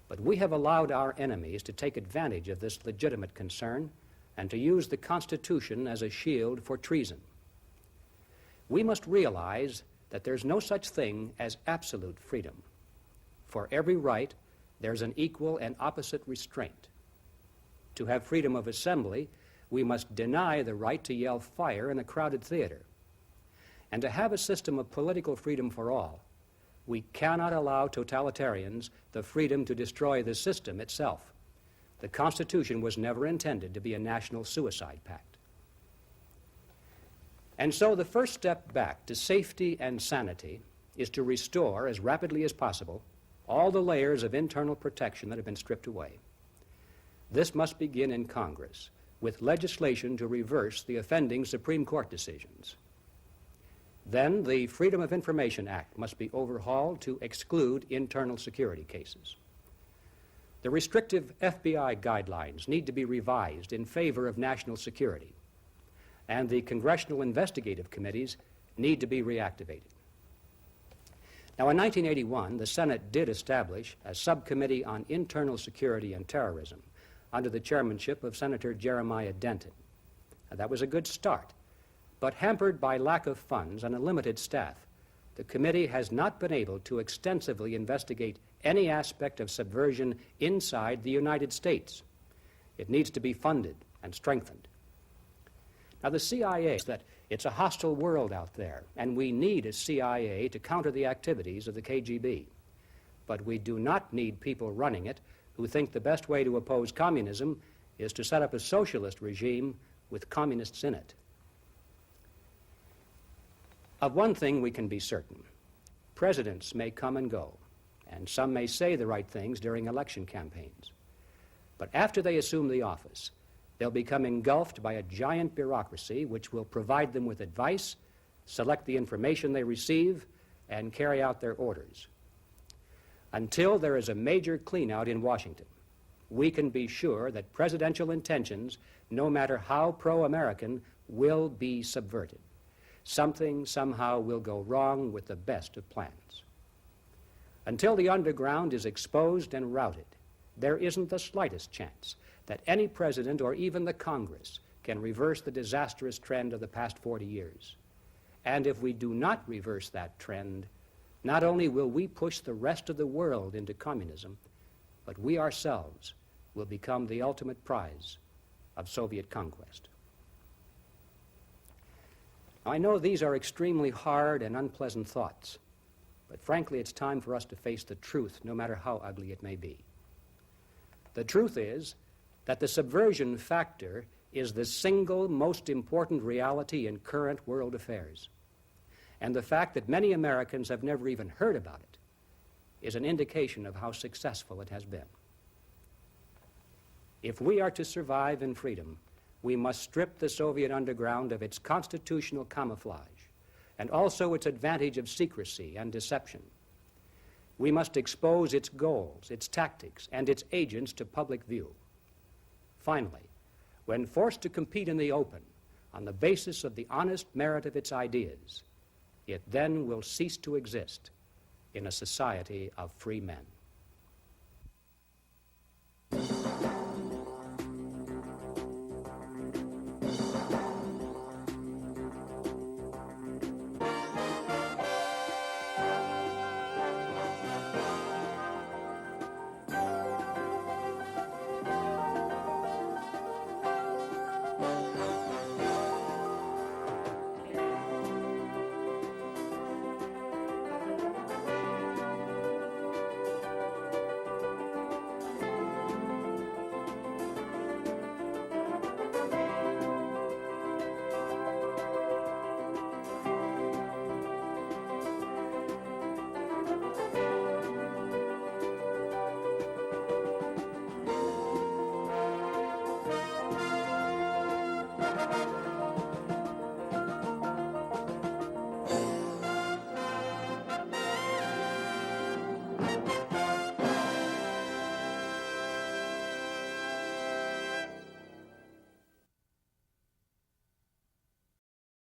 But we have allowed our enemies to take advantage of this legitimate concern and to use the Constitution as a shield for treason. We must realize that there's no such thing as absolute freedom. For every right, there's an equal and opposite restraint. To have freedom of assembly, we must deny the right to yell fire in a crowded theater. And to have a system of political freedom for all, we cannot allow totalitarians the freedom to destroy the system itself. The Constitution was never intended to be a national suicide pact. And so the first step back to safety and sanity is to restore, as rapidly as possible, all the layers of internal protection that have been stripped away. This must begin in Congress, with legislation to reverse the offending Supreme Court decisions. Then the Freedom of Information Act must be overhauled to exclude internal security cases. The restrictive FBI guidelines need to be revised in favor of national security, and the congressional investigative committees need to be reactivated. Now, in 1981, the Senate did establish a subcommittee on internal security and terrorism under the chairmanship of Senator Jeremiah Denton. Now, that was a good start, but hampered by lack of funds and a limited staff, the committee has not been able to extensively investigate any aspect of subversion inside the United States. It needs to be funded and strengthened. Now, the CIA says that it's a hostile world out there, and we need a CIA to counter the activities of the KGB. But we do not need people running it who think the best way to oppose communism is to set up a socialist regime with communists in it. Of one thing we can be certain. Presidents may come and go, and some may say the right things during election campaigns. But after they assume the office, they'll become engulfed by a giant bureaucracy which will provide them with advice, select the information they receive, and carry out their orders. Until there is a major clean-out in Washington, we can be sure that presidential intentions, no matter how pro-American, will be subverted. Something somehow will go wrong with the best of plans. Until the underground is exposed and routed, there isn't the slightest chance that any president or even the Congress can reverse the disastrous trend of the past 40 years. And if we do not reverse that trend, not only will we push the rest of the world into communism, but we ourselves will become the ultimate prize of Soviet conquest. I know these are extremely hard and unpleasant thoughts, but frankly, it's time for us to face the truth, no matter how ugly it may be. The truth is that the subversion factor is the single most important reality in current world affairs. And the fact that many Americans have never even heard about it is an indication of how successful it has been. If we are to survive in freedom, we must strip the Soviet underground of its constitutional camouflage and also its advantage of secrecy and deception. We must expose its goals, its tactics, and its agents to public view. Finally, when forced to compete in the open on the basis of the honest merit of its ideas, it then will cease to exist in a society of free men.